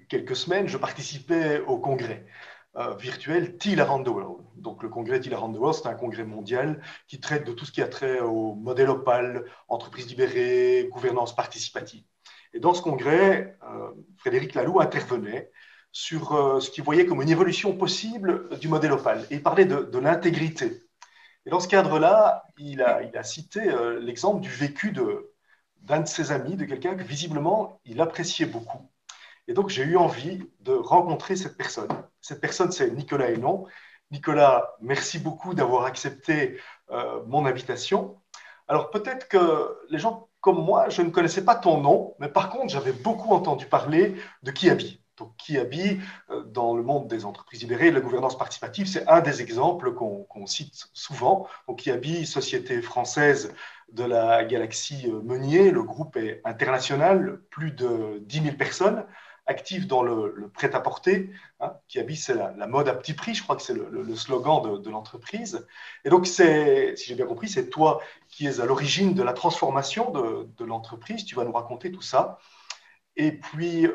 quelques semaines, je participais au congrès virtuel Teal Around the World. Donc le congrès Teal Around the World, c'est un congrès mondial qui traite de tout ce qui a trait au modèle Opal, entreprise libérée, gouvernance participative. Et dans ce congrès, Frédéric Laloux intervenait sur ce qu'il voyait comme une évolution possible du modèle Opal. Et il parlait de l'intégrité. Et dans ce cadre-là, il a cité l'exemple du vécu d'un de ses amis, de quelqu'un que visiblement il appréciait beaucoup. Et donc, j'ai eu envie de rencontrer cette personne. Cette personne, c'est Nicolas Hénon. Nicolas, merci beaucoup d'avoir accepté mon invitation. Alors, peut-être que les gens comme moi, je ne connaissais pas ton nom, mais par contre, j'avais beaucoup entendu parler de Kiabi. Donc, Kiabi, dans le monde des entreprises libérées, de la gouvernance participative, c'est un des exemples qu'on cite souvent. Donc, Kiabi, société française de la galaxie Meunier, le groupe est international, plus de 10 000 personnes actifs dans le prêt-à-porter. Hein, Kiabi, c'est la mode à petit prix, je crois que c'est le slogan de l'entreprise. Et donc, si j'ai bien compris, c'est toi qui es à l'origine de la transformation de l'entreprise. Tu vas nous raconter tout ça. Et puis,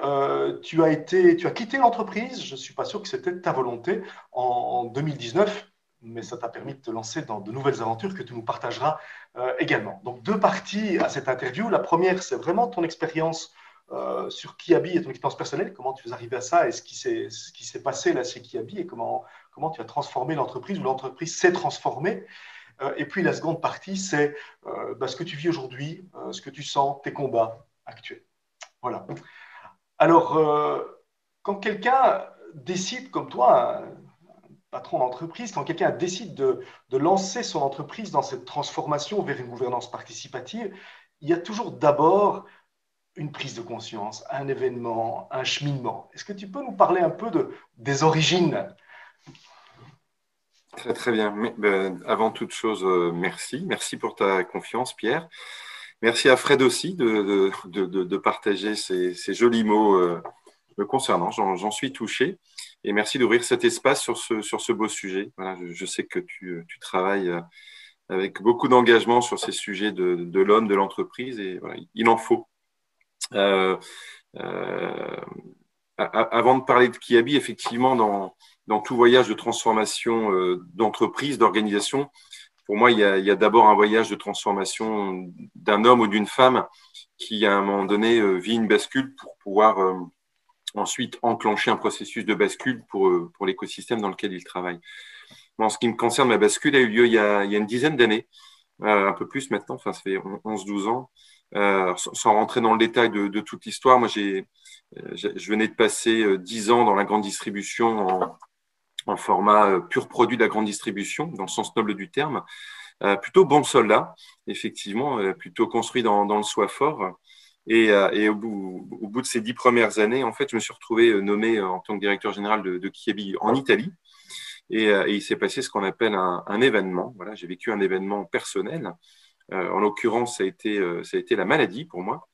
tu as quitté l'entreprise, je ne suis pas sûr que c'était ta volonté, en 2019, mais ça t'a permis de te lancer dans de nouvelles aventures que tu nous partageras également. Donc, deux parties à cette interview. La première, c'est vraiment ton expérience sur Kiabi et ton expérience personnelle, comment tu es arrivé à ça et ce qui s'est passé là chez Kiabi et comment tu as transformé l'entreprise ou l'entreprise s'est transformée. Et puis la seconde partie, c'est ce que tu vis aujourd'hui, ce que tu sens, tes combats actuels. Voilà. Alors, quand quelqu'un décide, comme toi, un patron d'entreprise, quand quelqu'un décide de lancer son entreprise dans cette transformation vers une gouvernance participative, il y a toujours d'abord une prise de conscience, un événement, un cheminement. Est-ce que tu peux nous parler un peu des origines? Très, très bien. Avant toute chose, merci. Merci pour ta confiance, Pierre. Merci à Fred aussi de partager ces jolis mots me concernant. J'en suis touché. Et merci d'ouvrir cet espace sur ce beau sujet. Voilà, je sais que tu travailles avec beaucoup d'engagement sur ces sujets de l'homme, de l'entreprise. Et voilà, il en faut. Euh, euh, Avant de parler de Kiabi, effectivement, dans tout voyage de transformation d'entreprise, d'organisation, pour moi, il y a d'abord un voyage de transformation d'un homme ou d'une femme qui, à un moment donné, vit une bascule pour pouvoir ensuite enclencher un processus de bascule pour l'écosystème dans lequel il travaille. En ce qui me concerne, ma bascule a eu lieu il y a une dizaine d'années, un peu plus maintenant, enfin, ça fait 11-12 ans. Sans rentrer dans le détail de toute l'histoire, moi, je venais de passer 10 ans dans la grande distribution en format pur produit de la grande distribution, dans le sens noble du terme. Plutôt bon soldat, effectivement, plutôt construit dans le soi fort. Et au bout de ces 10 premières années, en fait, je me suis retrouvé nommé en tant que directeur général de Kiabi en Italie. Et il s'est passé ce qu'on appelle un événement. Voilà, j'ai vécu un événement personnel. En l'occurrence, ça a été la maladie pour moi.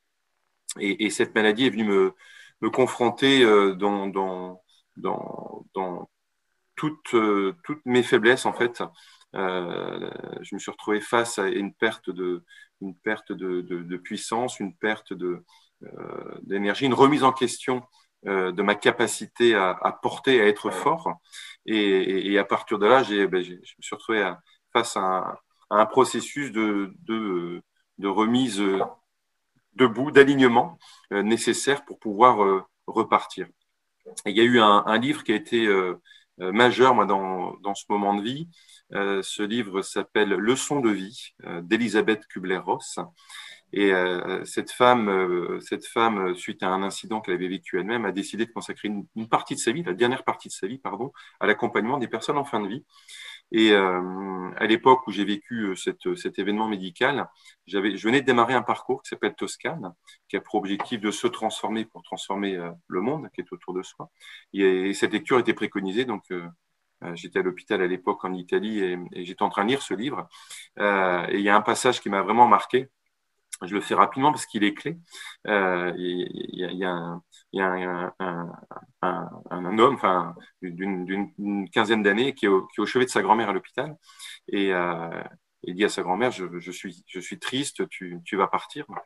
Et cette maladie est venue me confronter dans toutes mes faiblesses, en fait. Je me suis retrouvé face à une perte de puissance, une perte d'énergie, une remise en question de ma capacité à porter, à être fort. Et à partir de là, je me suis retrouvé face à un processus de remise debout, d'alignement nécessaire pour pouvoir repartir. Et il y a eu un livre qui a été majeur moi, dans ce moment de vie. Ce livre s'appelle Leçons de vie d'Elisabeth Kubler-Ross. Et cette femme, suite à un incident qu'elle avait vécu elle-même, a décidé de consacrer une partie de sa vie, la dernière partie de sa vie, pardon, à l'accompagnement des personnes en fin de vie. Et à l'époque où j'ai vécu cet événement médical, je venais de démarrer un parcours qui s'appelle Toscane, qui a pour objectif de se transformer pour transformer le monde qui est autour de soi. Et cette lecture était préconisée, donc j'étais à l'hôpital à l'époque en Italie et j'étais en train de lire ce livre. Et il y a un passage qui m'a vraiment marqué. Je le fais rapidement parce qu'il est clé. Il y a un homme d'une quinzaine d'années qui est au chevet de sa grand-mère à l'hôpital et il dit à sa grand-mère je suis triste, tu vas partir. Donc,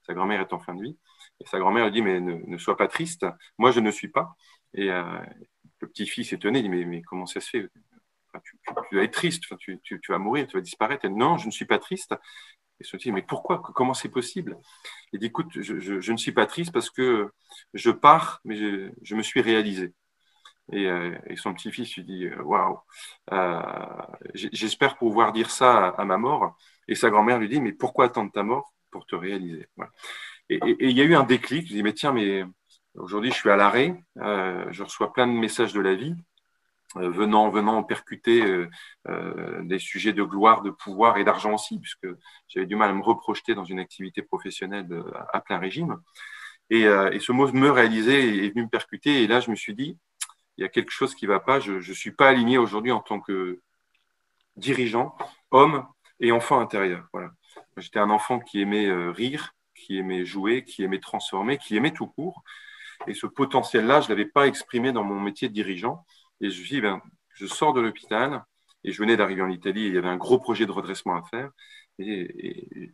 sa grand-mère est en fin de vie. Et sa grand-mère lui dit, mais ne sois pas triste, moi je ne suis pas. Et le petit-fils étonné dit, mais comment ça se fait? Enfin, tu vas être triste, enfin, tu vas mourir, tu vas disparaître. Elle dit, non, je ne suis pas triste. Et se dit, mais pourquoi? Comment c'est possible? Il dit, écoute, je ne suis pas triste parce que je pars, mais je me suis réalisé. Et son petit-fils lui dit, waouh, j'espère pouvoir dire ça à ma mort. Et sa grand-mère lui dit, mais pourquoi attendre ta mort pour te réaliser? Voilà. Et il y a eu un déclic. Je dis, mais tiens, mais aujourd'hui, je suis à l'arrêt, je reçois plein de messages de la vie. Venant percuter des sujets de gloire, de pouvoir et d'argent aussi, puisque j'avais du mal à me reprojeter dans une activité professionnelle à plein régime. Et ce mot me réaliser est venu me percuter. Et là, je me suis dit, il y a quelque chose qui ne va pas. Je ne suis pas aligné aujourd'hui en tant que dirigeant, homme et enfant intérieur. Voilà. J'étais un enfant qui aimait rire, qui aimait jouer, qui aimait transformer, qui aimait tout court. Et ce potentiel-là, je ne l'avais pas exprimé dans mon métier de dirigeant. Et je me suis dit, ben, je sors de l'hôpital et je venais d'arriver en Italie et il y avait un gros projet de redressement à faire. Et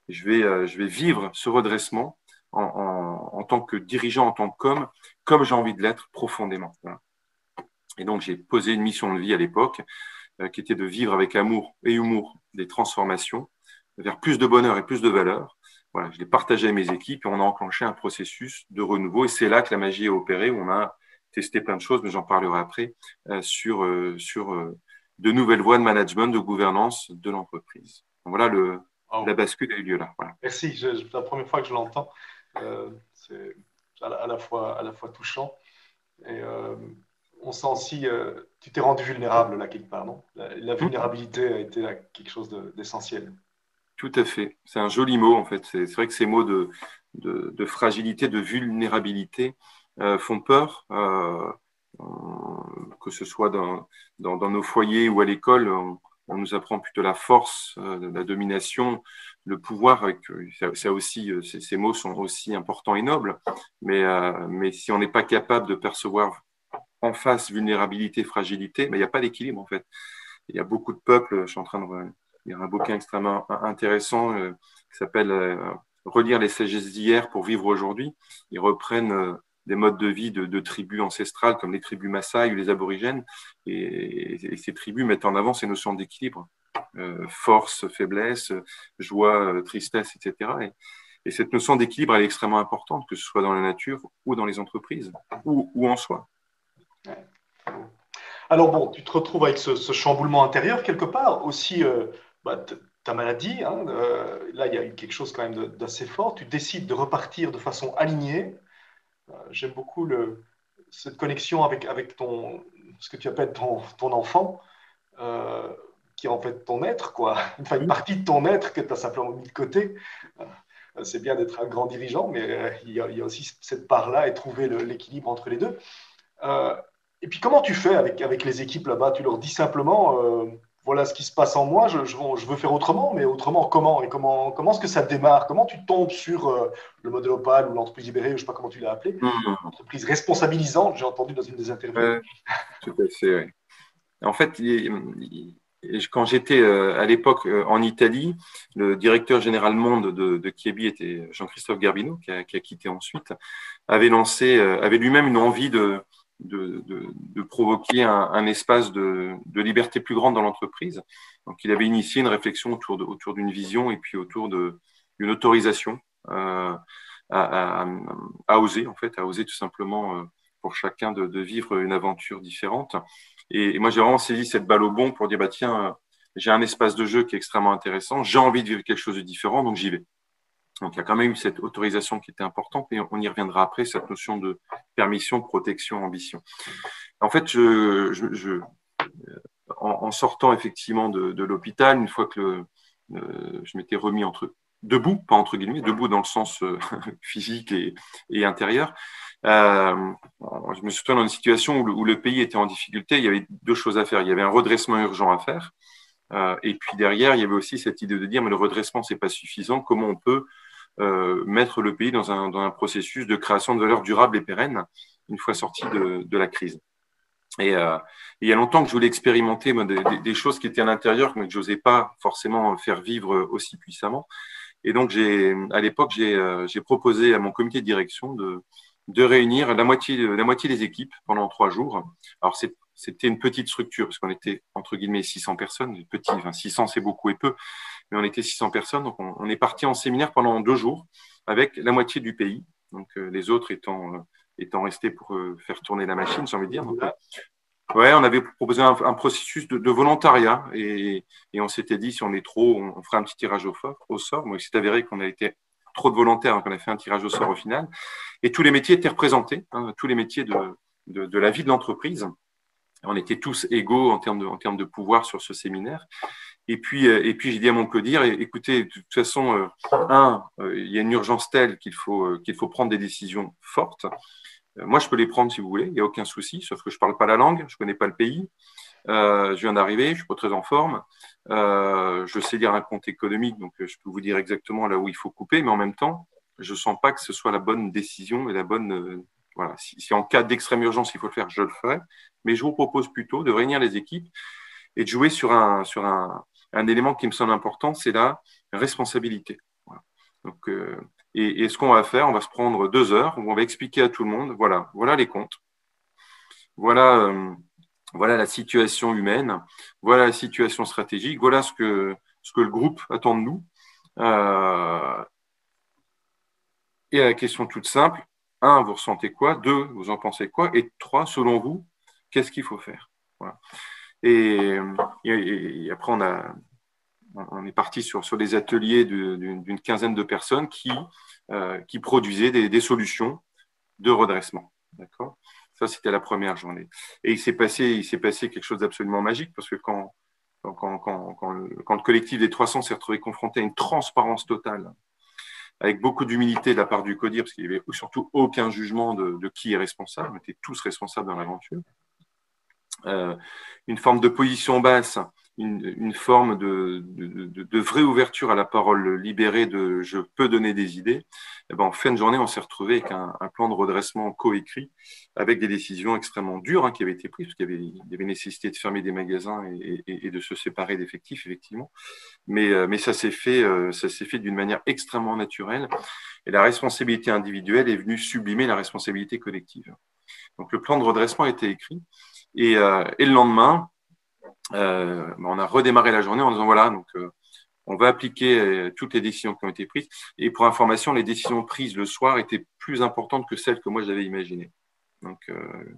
je vais vivre ce redressement en tant que dirigeant, en tant qu'homme, comme j'ai envie de l'être profondément. Voilà. Et donc, j'ai posé une mission de vie à l'époque qui était de vivre avec amour et humour des transformations vers plus de bonheur et plus de valeur. Voilà, je l'ai partagé avec mes équipes et on a enclenché un processus de renouveau. Et c'est là que la magie a opéré, où on a testé plein de choses, mais j'en parlerai après, sur de nouvelles voies de management, de gouvernance de l'entreprise. Donc voilà, la bascule a eu lieu là. Voilà. Merci, c'est la première fois que je l'entends. C'est à la fois touchant. Et on sent aussi, tu t'es rendu vulnérable là quelque part, non? La vulnérabilité a été là, quelque chose d'essentiel. Tout à fait. C'est un joli mot, en fait. C'est vrai que ces mots de fragilité, de vulnérabilité font peur, que ce soit dans nos foyers ou à l'école. On nous apprend plutôt la force, la domination, le pouvoir. Ça aussi, ces mots sont aussi importants et nobles. Mais si on n'est pas capable de percevoir en face vulnérabilité, fragilité, il n'y a pas d'équilibre, en fait. Il y a beaucoup de peuples, je suis en train de lire un bouquin extrêmement intéressant qui s'appelle Relire les sagesses d'hier pour vivre aujourd'hui. Ils reprennent des modes de vie de tribus ancestrales comme les tribus Maasai ou les aborigènes. Et ces tribus mettent en avant ces notions d'équilibre, force, faiblesse, joie, tristesse, etc. Et cette notion d'équilibre, elle est extrêmement importante, que ce soit dans la nature ou dans les entreprises ou en soi. Ouais. Alors bon, tu te retrouves avec ce chamboulement intérieur quelque part, aussi ta maladie, hein, là il y a eu quelque chose quand même d'assez fort, tu décides de repartir de façon alignée. J'aime beaucoup cette connexion avec ce que tu appelles ton enfant, euh, qui est en fait ton être, quoi. Enfin, une partie de ton être que tu as simplement mis de côté. C'est bien d'être un grand dirigeant, mais il y a aussi cette part-là et trouver l'équilibre entre les deux. Euh, et puis, comment tu fais avec les équipes là-bas? Tu leur dis simplement, voilà ce qui se passe en moi, je veux faire autrement, mais autrement comment? Et comment est-ce que ça démarre? Comment tu tombes sur le modèle Opal ou l'entreprise libérée, ou je ne sais pas comment tu l'as appelé, entreprise responsabilisante, j'ai entendu dans une des interviews. Tout à fait, oui. En fait, quand j'étais à l'époque en Italie, le directeur général monde de Kiebi était Jean-Christophe Gerbino, qui a quitté ensuite, avait lui-même une envie de provoquer un espace de liberté plus grande dans l'entreprise. Donc, il avait initié une réflexion autour d'une vision et puis autour d'une autorisation à oser, en fait, à oser tout simplement pour chacun de vivre une aventure différente. Et moi, j'ai vraiment saisi cette balle au bond pour dire, bah, tiens, j'ai un espace de jeu qui est extrêmement intéressant, j'ai envie de vivre quelque chose de différent, donc j'y vais. Donc, il y a quand même eu cette autorisation qui était importante, et on y reviendra après, cette notion de permission, protection, ambition. En fait, en sortant effectivement de l'hôpital, une fois que je m'étais remis debout, pas entre guillemets, debout dans le sens physique et intérieur, je me suis retrouvé dans une situation où le pays était en difficulté. Il y avait deux choses à faire. Il y avait un redressement urgent à faire. Et puis derrière, il y avait aussi cette idée de dire, mais le redressement, c'est pas suffisant. Comment on peut mettre le pays dans un processus de création de valeur durable et pérenne une fois sorti de la crise. Et il y a longtemps que je voulais expérimenter des choses qui étaient à l'intérieur, mais que je n'osais pas forcément faire vivre aussi puissamment. Et donc, à l'époque, j'ai proposé à mon comité de direction de réunir la moitié des équipes pendant 3 jours. Alors, c'était une petite structure parce qu'on était, entre guillemets, 600 personnes. Petit, enfin, 600, c'est beaucoup et peu, mais on était 600 personnes. Donc, on est parti en séminaire pendant 2 jours avec la moitié du pays. Donc, les autres étant restés pour faire tourner la machine, j'ai envie de dire. Donc, ouais, on avait proposé un processus de volontariat et on s'était dit, si on est trop, on fera un petit tirage au sort. Moi, il s'est avéré qu'on a été trop de volontaires, donc on a fait un tirage au sort au final. Et tous les métiers étaient représentés, hein, tous les métiers de la vie de l'entreprise. On était tous égaux en termes de pouvoir sur ce séminaire. Et puis j'ai dit à mon codir, écoutez, de toute façon, il y a une urgence telle qu'il faut prendre des décisions fortes. Moi, je peux les prendre si vous voulez, il n'y a aucun souci, sauf que je ne parle pas la langue, je ne connais pas le pays. Je viens d'arriver, je ne suis pas très en forme. Je sais lire un compte économique, donc je peux vous dire exactement là où il faut couper, mais en même temps, je ne sens pas que ce soit la bonne décision et la bonne. Voilà. Si en cas d'extrême urgence, il faut le faire, je le ferai. Mais je vous propose plutôt de réunir les équipes et de jouer sur un élément qui me semble important, c'est la responsabilité. Voilà. Donc, et ce qu'on va faire, on va se prendre 2 heures où on va expliquer à tout le monde, voilà les comptes, voilà la situation humaine, voilà la situation stratégique, voilà ce que le groupe attend de nous. Et la question toute simple, 1, vous ressentez quoi? 2, vous en pensez quoi? Et 3, selon vous, qu'est-ce qu'il faut faire? Voilà. Et après, on est parti sur des ateliers d'une quinzaine de personnes qui produisaient des solutions de redressement. D'accord? Ça, c'était la première journée. Et il s'est passé quelque chose d'absolument magique parce que quand le collectif des 300 s'est retrouvé confronté à une transparence totale, avec beaucoup d'humilité de la part du CODIR, parce qu'il n'y avait surtout aucun jugement de qui est responsable, on était tous responsables dans l'aventure. Une forme de position basse, une forme de vraie ouverture à la parole libérée de je peux donner des idées. Et ben, en fin de journée, on s'est retrouvé avec un plan de redressement coécrit avec des décisions extrêmement dures qui avaient été prises, parce qu'il y avait nécessité de fermer des magasins et de se séparer d'effectifs, effectivement. Mais ça s'est fait d'une manière extrêmement naturelle. Et la responsabilité individuelle est venue sublimer la responsabilité collective. Donc, le plan de redressement a été écrit. Et le lendemain, on a redémarré la journée en disant voilà, donc on va appliquer toutes les décisions qui ont été prises. Et pour information, les décisions prises le soir étaient plus importantes que celles que moi j'avais imaginées. Donc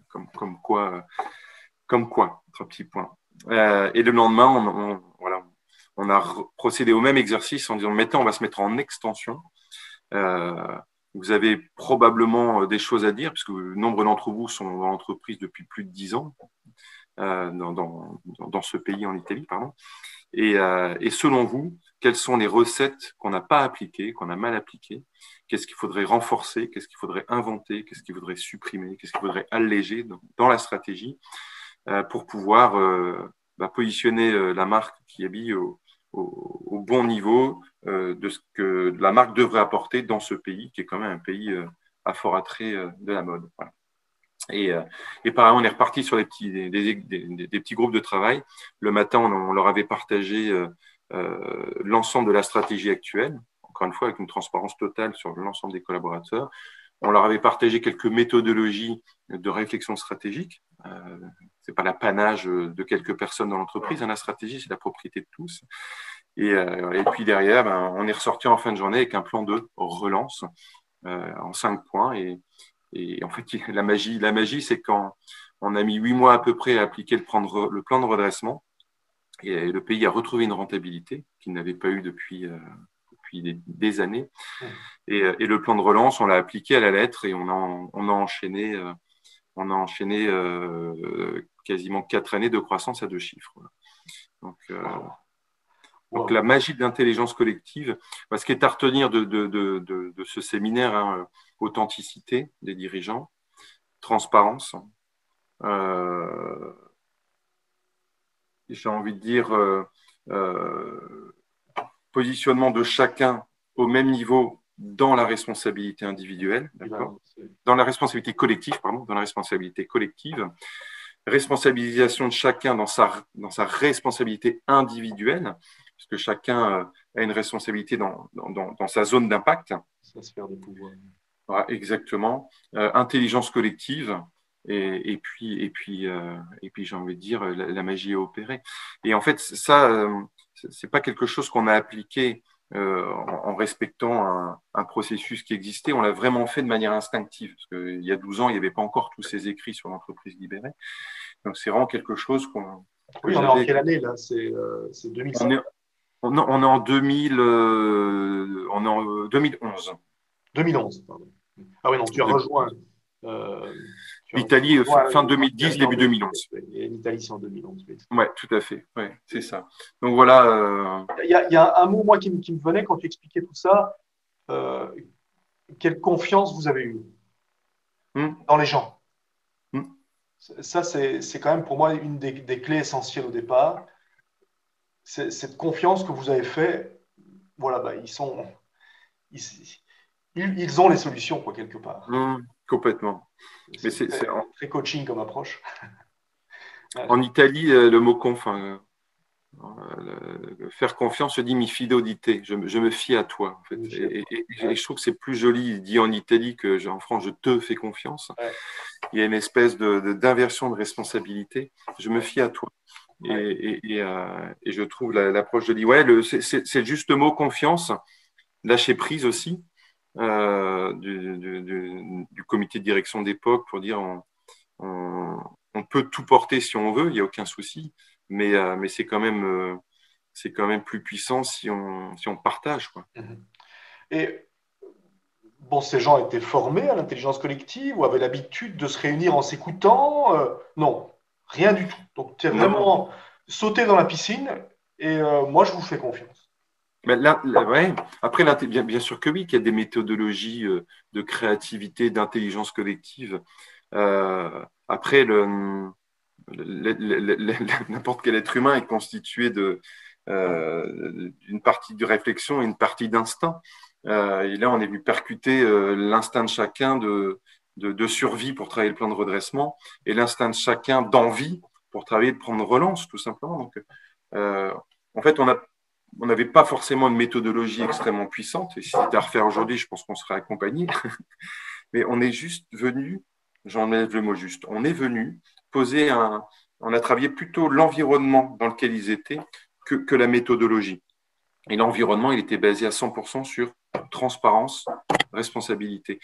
comme quoi, 3 petits points. Et le lendemain, on a procédé au même exercice en disant maintenant on va se mettre en extension. Vous avez probablement des choses à dire, puisque nombre d'entre vous sont dans l'entreprise depuis plus de 10 ans, dans ce pays, en Italie, pardon. Et selon vous, quelles sont les recettes qu'on n'a pas appliquées, qu'on a mal appliquées? Qu'est-ce qu'il faudrait renforcer? Qu'est-ce qu'il faudrait inventer? Qu'est-ce qu'il faudrait supprimer? Qu'est-ce qu'il faudrait alléger dans la stratégie pour pouvoir positionner la marque qui habille au bon niveau de ce que la marque devrait apporter dans ce pays, qui est quand même un pays à fort attrait de la mode. Voilà. Et pareil, on est reparti sur des petits groupes de travail. Le matin, on leur avait partagé l'ensemble de la stratégie actuelle, encore une fois avec une transparence totale sur l'ensemble des collaborateurs. On leur avait partagé quelques méthodologies de réflexion stratégique. C'est pas l'apanage de quelques personnes dans l'entreprise. La stratégie, c'est la propriété de tous. Et puis derrière, on est ressorti en fin de journée avec un plan de relance en 5 points. Et en fait, la magie, c'est quand on a mis 8 mois à peu près à appliquer le plan de redressement, et le pays a retrouvé une rentabilité qu'il n'avait pas eu depuis des années. Et le plan de relance, on l'a appliqué à la lettre et on a enchaîné quasiment 4 années de croissance à 2 chiffres. Donc la magie de l'intelligence collective, ce qui est à retenir de ce séminaire, authenticité des dirigeants, transparence, j'ai envie de dire positionnement de chacun au même niveau dans la responsabilité individuelle, dans la responsabilité collective, responsabilisation de chacun dans sa responsabilité individuelle, parce que chacun a une responsabilité dans sa zone d'impact. Sa sphère de pouvoir. Voilà, exactement. Intelligence collective. Et puis, j'ai envie de dire, la magie est opérée. Et en fait, ça, c'est pas quelque chose qu'on a appliqué en respectant un processus qui existait. On l'a vraiment fait de manière instinctive. Parce qu'il y a 12 ans, il n'y avait pas encore tous ces écrits sur l'entreprise libérée. Donc, c'est vraiment quelque chose que Oui, on est en j'avais. quelle année là? C'est 2005? On est en 2000, on est en 2011. 2011, pardon. Ah oui, non, euh, tu as L'Italie, rejoint fin l'Italie 2010, en début 2011. 2011. Et l'Italie, c'est en 2011. Oui. Ouais, tout à fait. Ouais, c'est ça. Donc voilà. Il y a un mot, moi, qui me venait quand tu expliquais tout ça. Euh, Quelle confiance vous avez eue Hum, dans les gens? hum. Ça, c'est quand même pour moi une des clés essentielles au départ. C'est cette confiance que vous avez fait. Voilà, bah, ils, ils ont les solutions, quoi, quelque part. Complètement. Mais C'est très, très coaching comme approche. en Italie, le mot faire confiance, je dis mi fidélité. Je me fie à toi, en fait. Et je trouve que c'est plus joli dit en Italie en France, je te fais confiance. Ouais. Il y a une espèce d'inversion de responsabilité. Je me fie à toi. Ouais. Et je trouve l'approche de dit, ouais, c'est le juste mot confiance, lâcher prise aussi du comité de direction d'époque pour dire on peut tout porter si on veut, il n'y a aucun souci, mais c'est quand même plus puissant si on partage, quoi. Mhm. Et bon, ces gens étaient formés à l'intelligence collective ou avaient l'habitude de se réunir en s'écoutant? Non, rien du tout. Donc, tu es Non, non. vraiment sauté dans la piscine et moi, je vous fais confiance. Mais ouais. Après, bien sûr que oui, qu'il y a des méthodologies de créativité, d'intelligence collective. Après, n'importe quel être humain est constitué d'une partie de réflexion et une partie d'instinct. Et là, on est venu percuter l'instinct de chacun de survie pour travailler le plan de redressement et l'instinct de chacun d'envie pour travailler le plan de relance, tout simplement. Donc, en fait, on n'avait pas forcément une méthodologie extrêmement puissante. Et si c'était à refaire aujourd'hui, je pense qu'on serait accompagné. Mais on est juste venu, j'enlève le mot juste, on est venu on a travaillé plutôt l'environnement dans lequel ils étaient que la méthodologie. Et l'environnement, il était basé à 100% sur transparence, responsabilité.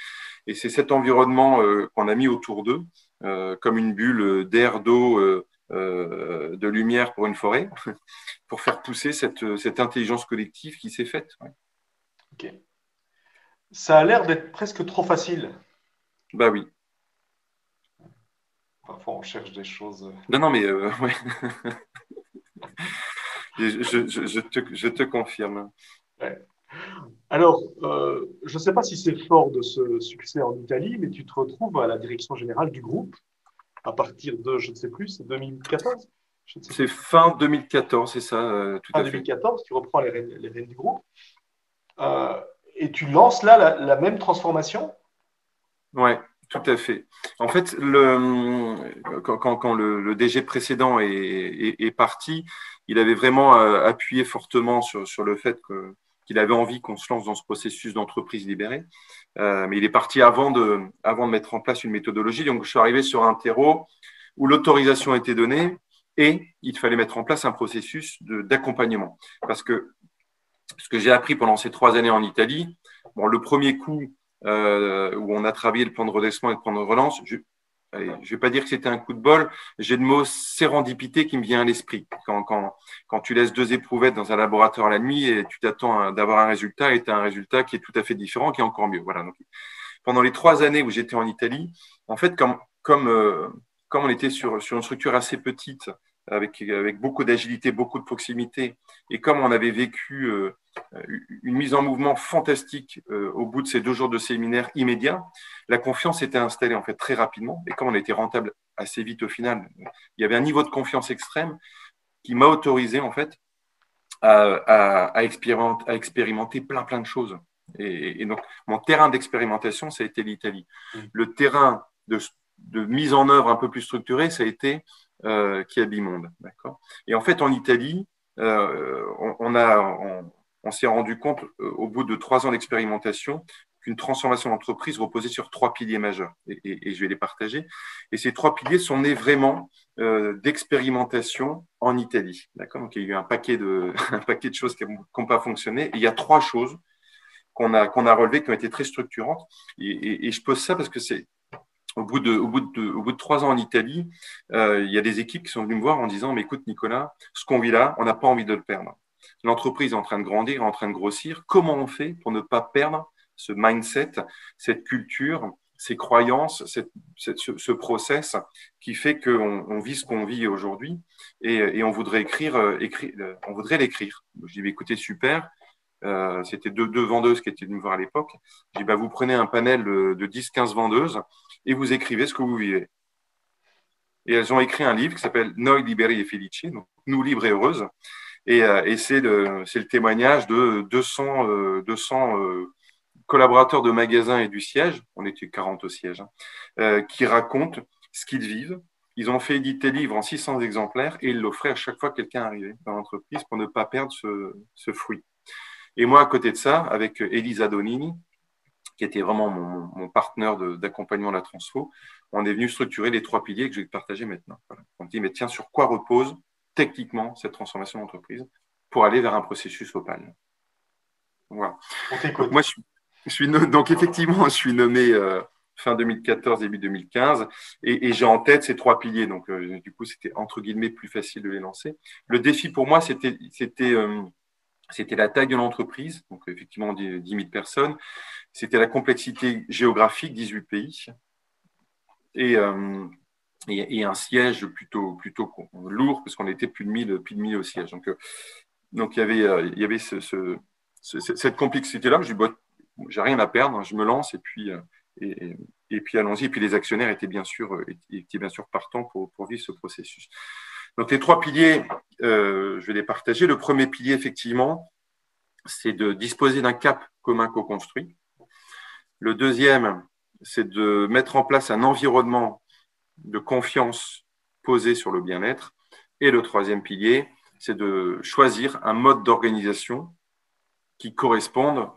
Et c'est cet environnement qu'on a mis autour d'eux, comme une bulle d'air, d'eau, de lumière pour une forêt, pour faire pousser cette intelligence collective qui s'est faite. Ouais. Ok. Ça a l'air d'être presque trop facile. Bah oui. Parfois, on cherche des choses. Non, non, mais ouais. Je te confirme. Ouais. Alors, je ne sais pas si c'est fort de ce succès en Italie, mais tu te retrouves à la direction générale du groupe à partir de, je ne sais plus, c'est 2014? Je ne sais C'est plus. fin 2014, c'est ça, tout Fin à fait. 2014, tu reprends les rênes du groupe euh, et tu lances là la même transformation. Ouais, tout à fait. En fait, quand le DG précédent est parti, il avait vraiment appuyé fortement sur le fait qu'il avait envie qu'on se lance dans ce processus d'entreprise libérée. Mais il est parti avant de mettre en place une méthodologie. Donc, je suis arrivé sur un terreau où l'autorisation a été donnée et il fallait mettre en place un processus d'accompagnement. Parce que ce que j'ai appris pendant ces 3 années en Italie, bon, le premier coup où on a travaillé le plan de redressement et le plan de relance, je ne vais pas dire que c'était un coup de bol, j'ai le mot sérendipité qui me vient à l'esprit. Quand tu laisses 2 éprouvettes dans un laboratoire la nuit et tu t'attends d'avoir un résultat et tu as un résultat qui est tout à fait différent, qui est encore mieux. Voilà. Donc, pendant les 3 années où j'étais en Italie, en fait, comme on était sur une structure assez petite, avec beaucoup d'agilité, beaucoup de proximité, et comme on avait vécu une mise en mouvement fantastique au bout de ces 2 jours de séminaire immédiat, la confiance était installée en fait très rapidement. Et comme on était rentable assez vite au final, il y avait un niveau de confiance extrême qui m'a autorisé en fait à expérimenter plein de choses. Et donc, mon terrain d'expérimentation, ça a été l'Italie. Le terrain de mise en œuvre un peu plus structuré, ça a été Kiabi Monde. D'accord. Et en fait, en Italie, on s'est rendu compte, au bout de 3 ans d'expérimentation, qu'une transformation d'entreprise reposait sur 3 piliers majeurs. Et je vais les partager. Et ces 3 piliers sont nés vraiment d'expérimentation en Italie. D'accord. Donc, il y a eu un paquet de choses qui n'ont pas fonctionné. Et il y a 3 choses qu'on a relevées, qui ont été très structurantes. Et je pose ça parce que c'est au bout de 3 ans en Italie, il y a des équipes qui sont venues me voir en disant, mais écoute Nicolas, ce qu'on vit là, on n'a pas envie de le perdre. L'entreprise est en train de grandir, en train de grossir. Comment on fait pour ne pas perdre ce mindset, cette culture, ces croyances, ce process qui fait qu'on vit ce qu'on vit aujourd'hui et on voudrait on voudrait l'écrire. Je dis, écoutez, super. C'était deux vendeuses qui étaient venues me voir à l'époque. Je dis, vous prenez un panel de 10-15 vendeuses et vous écrivez ce que vous vivez. Et elles ont écrit un livre qui s'appelle Noi liberi e felici, donc Nous libres et heureuses. Et c'est le témoignage de 200 collaborateurs de magasins et du siège, on était 40 au siège, qui racontent ce qu'ils vivent. Ils ont fait éditer le livre en 600 exemplaires et ils l'offraient à chaque fois que quelqu'un arrivait dans l'entreprise pour ne pas perdre ce fruit. Et moi, à côté de ça, avec Elisa Donini, qui était vraiment mon partenaire d'accompagnement de la transfo, on est venu structurer les 3 piliers que je vais partager maintenant. Voilà. On dit, mais tiens, sur quoi repose techniquement cette transformation d'entreprise pour aller vers un processus opal. Voilà. Donc, moi, donc effectivement, je suis nommé fin 2014, début 2015, et j'ai en tête ces 3 piliers. Donc, du coup, c'était entre guillemets plus facile de les lancer. Le défi pour moi, c'était la taille de l'entreprise, donc effectivement 10 000 personnes. C'était la complexité géographique, 18 pays, et un siège plutôt lourd, parce qu'on était plus de 1000 au siège. Donc il y avait cette complexité-là. Je dis, j'ai rien à perdre, je me lance, et puis allons-y. Et puis les actionnaires étaient bien sûr partants pour vivre ce processus. Donc les 3 piliers, je vais les partager. Le premier pilier, effectivement, c'est de disposer d'un cap commun co-construit. Le deuxième, c'est de mettre en place un environnement de confiance posé sur le bien-être. Et le troisième pilier, c'est de choisir un mode d'organisation qui corresponde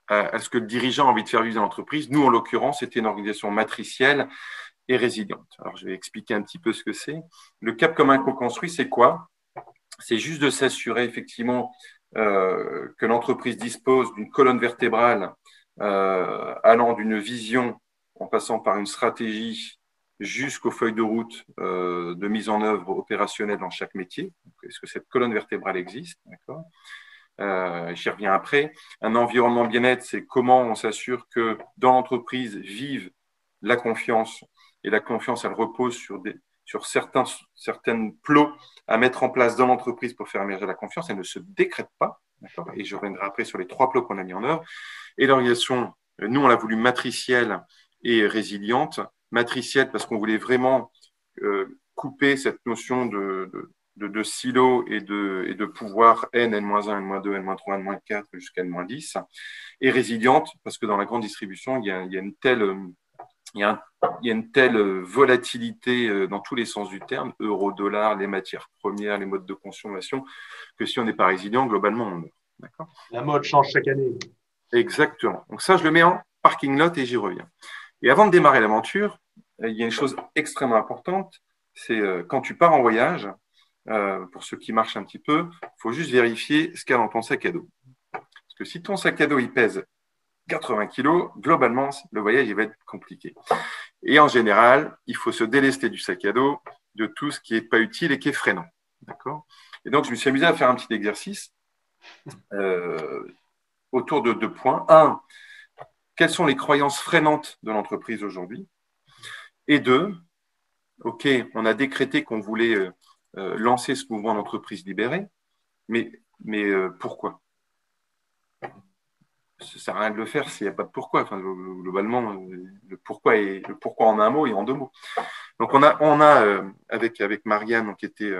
à ce que le dirigeant a envie de faire vivre dans l'entreprise. Nous, en l'occurrence, c'était une organisation matricielle et résiliente. Alors, je vais expliquer un petit peu ce que c'est. Le cap commun co-construit, c'est quoi? C'est juste de s'assurer effectivement que l'entreprise dispose d'une colonne vertébrale allant d'une vision en passant par une stratégie jusqu'aux feuilles de route de mise en œuvre opérationnelle dans chaque métier. Est-ce que cette colonne vertébrale existe? D'accord. J'y reviens après. Un environnement bien-être, c'est comment on s'assure que dans l'entreprise vive la confiance. Et la confiance, elle repose sur certains plots à mettre en place dans l'entreprise pour faire émerger la confiance. Elle ne se décrète pas. D'accord. Et je reviendrai après sur les 3 plots qu'on a mis en œuvre. Et l'organisation, nous, on l'a voulu matricielle et résiliente. Matricielle parce qu'on voulait vraiment couper cette notion de silo et de pouvoir N, N-1, N-2, N-3, N-4 jusqu'à N-10. Et résiliente parce que dans la grande distribution, il y a une telle volatilité dans tous les sens du terme, euro, dollar, les matières premières, les modes de consommation, que si on n'est pas résilient, globalement, on meurt. D'accord. La mode change chaque année. Exactement. Donc ça, je le mets en parking lot et j'y reviens. Et avant de démarrer l'aventure, il y a une chose extrêmement importante, c'est quand tu pars en voyage, pour ceux qui marchent un petit peu, il faut juste vérifier ce qu'il y a dans ton sac à dos. Parce que si ton sac à dos, il pèse 80 kilos, globalement, le voyage, il va être compliqué. Et en général, il faut se délester du sac à dos de tout ce qui n'est pas utile et qui est freinant. D'accord. Et donc, je me suis amusé à faire un petit exercice autour de 2 points. 1, quelles sont les croyances freinantes de l'entreprise aujourd'hui? Et 2, OK, on a décrété qu'on voulait lancer ce mouvement d'entreprise libérée, mais pourquoi? Ça ne sert à rien de le faire s'il n'y a pas de pourquoi. Enfin, globalement, le pourquoi en un mot et en 2 mots. Donc, on a avec Marianne, qui était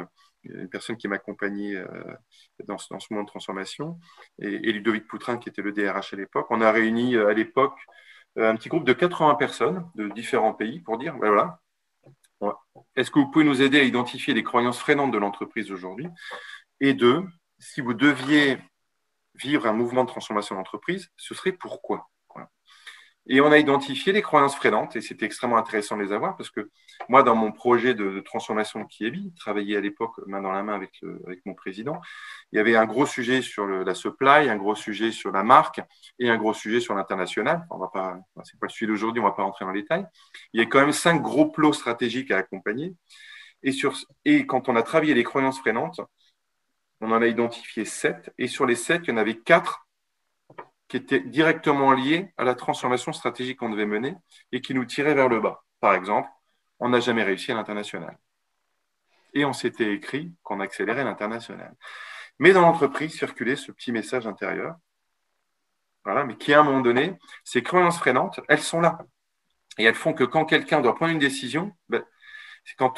une personne qui m'accompagnait dans ce moment de transformation, et Ludovic Poutrin, qui était le DRH à l'époque, on a réuni à l'époque un petit groupe de 80 personnes de différents pays pour dire, voilà, est-ce que vous pouvez nous aider à identifier les croyances freinantes de l'entreprise aujourd'hui? Et 2, si vous deviez vivre un mouvement de transformation d'entreprise, ce serait pourquoi? Voilà. Et on a identifié les croyances freinantes, et c'était extrêmement intéressant de les avoir, parce que moi, dans mon projet de transformation de Kievi, travaillé à l'époque main dans la main avec mon président, il y avait un gros sujet sur la supply, un gros sujet sur la marque, et un gros sujet sur l'international. C'est pas le sujet d'aujourd'hui, on ne va pas rentrer dans les détails. Il y a quand même 5 gros plots stratégiques à accompagner. Et quand on a travaillé les croyances freinantes, on en a identifié 7, et sur les 7, il y en avait 4 qui étaient directement liés à la transformation stratégique qu'on devait mener et qui nous tiraient vers le bas. Par exemple, on n'a jamais réussi à l'international. Et on s'était écrit qu'on accélérait l'international. Mais dans l'entreprise circulait ce petit message intérieur, voilà, mais qui à un moment donné, ces croyances freinantes, elles sont là. Et elles font que quand quelqu'un doit prendre une décision, quand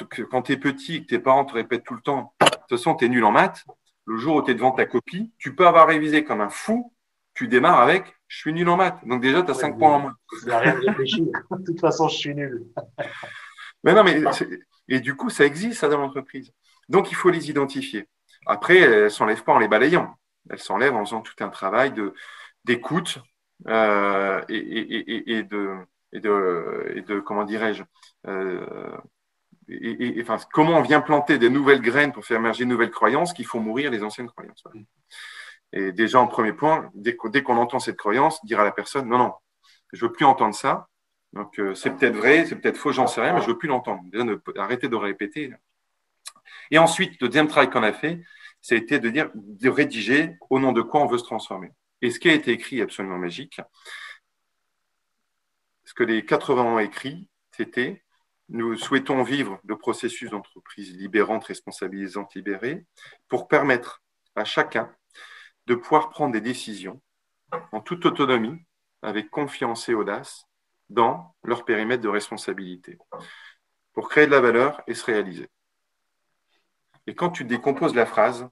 tu es petit et que tes parents te répètent tout le temps, de toute façon, tu es nul en maths, le jour où tu es devant ta copie, tu peux avoir révisé comme un fou, tu démarres avec « je suis nul en maths ». Donc déjà, tu as 5 points en moins. Il n'y a rien de réfléchir. De toute façon, je suis nul. Mais non, et du coup, ça existe ça dans l'entreprise. Donc, il faut les identifier. Après, elles ne s'enlèvent pas en les balayant. Elles s'enlèvent en faisant tout un travail d'écoute et de comment dirais-je, enfin, comment on vient planter des nouvelles graines pour faire émerger de nouvelles croyances qui font mourir les anciennes croyances. Voilà. Et déjà, en premier point, dès qu'on entend cette croyance, dire à la personne, non, je ne veux plus entendre ça. Donc, c'est peut-être vrai, c'est peut-être faux, j'en sais rien, mais je ne veux plus l'entendre. Déjà, arrêtez de répéter. Et ensuite, le deuxième travail qu'on a fait, ça a été de rédiger au nom de quoi on veut se transformer. Et ce qui a été écrit est absolument magique. Ce que les 80 ont écrit, c'était « Nous souhaitons vivre le processus d'entreprise libérante, responsabilisante, libérée, pour permettre à chacun de pouvoir prendre des décisions en toute autonomie, avec confiance et audace, dans leur périmètre de responsabilité, pour créer de la valeur et se réaliser. » Et quand tu décomposes la phrase,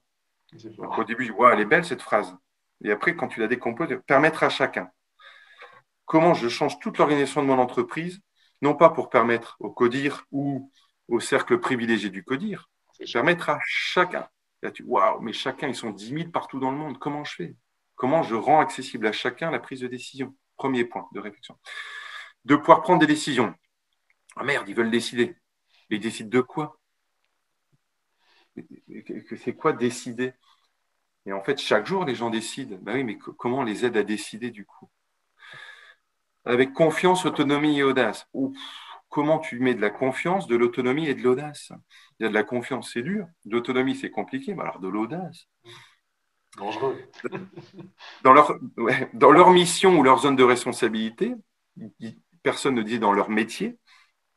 donc au début, wow, elle est belle cette phrase. Et après, quand tu la décomposes, permettre à chacun. Comment je change toute l'organisation de mon entreprise, non pas pour permettre au CODIR ou au cercle privilégié du CODIR, permettre à chacun. Waouh, mais chacun, ils sont 10 000 partout dans le monde. Comment je fais? Comment je rends accessible à chacun la prise de décision? Premier point de réflexion. De pouvoir prendre des décisions. Ah merde, ils veulent décider. Mais ils décident de quoi? C'est quoi décider? Et en fait, chaque jour, les gens décident. Ben oui, mais comment on les aide à décider du coup? Avec confiance, autonomie et audace. Ouf, comment tu mets de la confiance, de l'autonomie et de l'audace? Il y a de la confiance, c'est dur. De l'autonomie, c'est compliqué. Mais alors de l'audace. Dangereux. Dans leur mission ou leur zone de responsabilité, personne ne dit dans leur métier.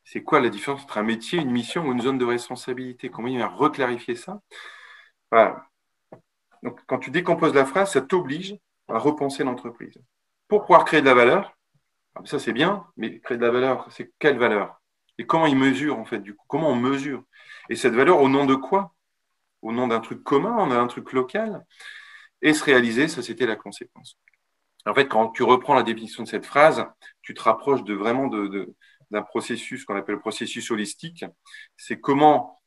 C'est quoi la différence entre un métier, une mission ou une zone de responsabilité? Comment il va reclarifier ça? Voilà. Donc, quand tu décomposes la phrase, ça t'oblige à repenser l'entreprise. Pour pouvoir créer de la valeur, ça c'est bien, mais créer de la valeur, c'est quelle valeur? Et comment ils mesurent en fait du coup? Comment on mesure? Et cette valeur, au nom de quoi? Au nom d'un truc commun, d'un truc local? Et se réaliser, ça c'était la conséquence. En fait, quand tu reprends la définition de cette phrase, tu te rapproches vraiment d'un processus qu'on appelle le processus holistique. C'est comment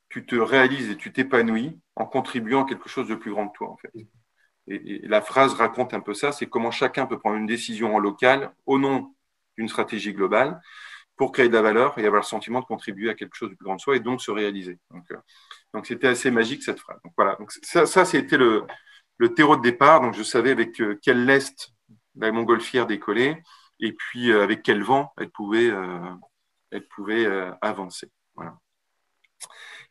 tu te réalises et tu t'épanouis en contribuant à quelque chose de plus grand que toi, en fait. Et la phrase raconte un peu ça, c'est comment chacun peut prendre une décision en local au nom d'une stratégie globale pour créer de la valeur et avoir le sentiment de contribuer à quelque chose de plus grand que soi et donc se réaliser. Donc c'était assez magique cette phrase. Donc voilà, donc ça c'était le terreau de départ. Donc je savais avec quelle lest la montgolfière décollait et puis avec quel vent elle pouvait avancer. Voilà.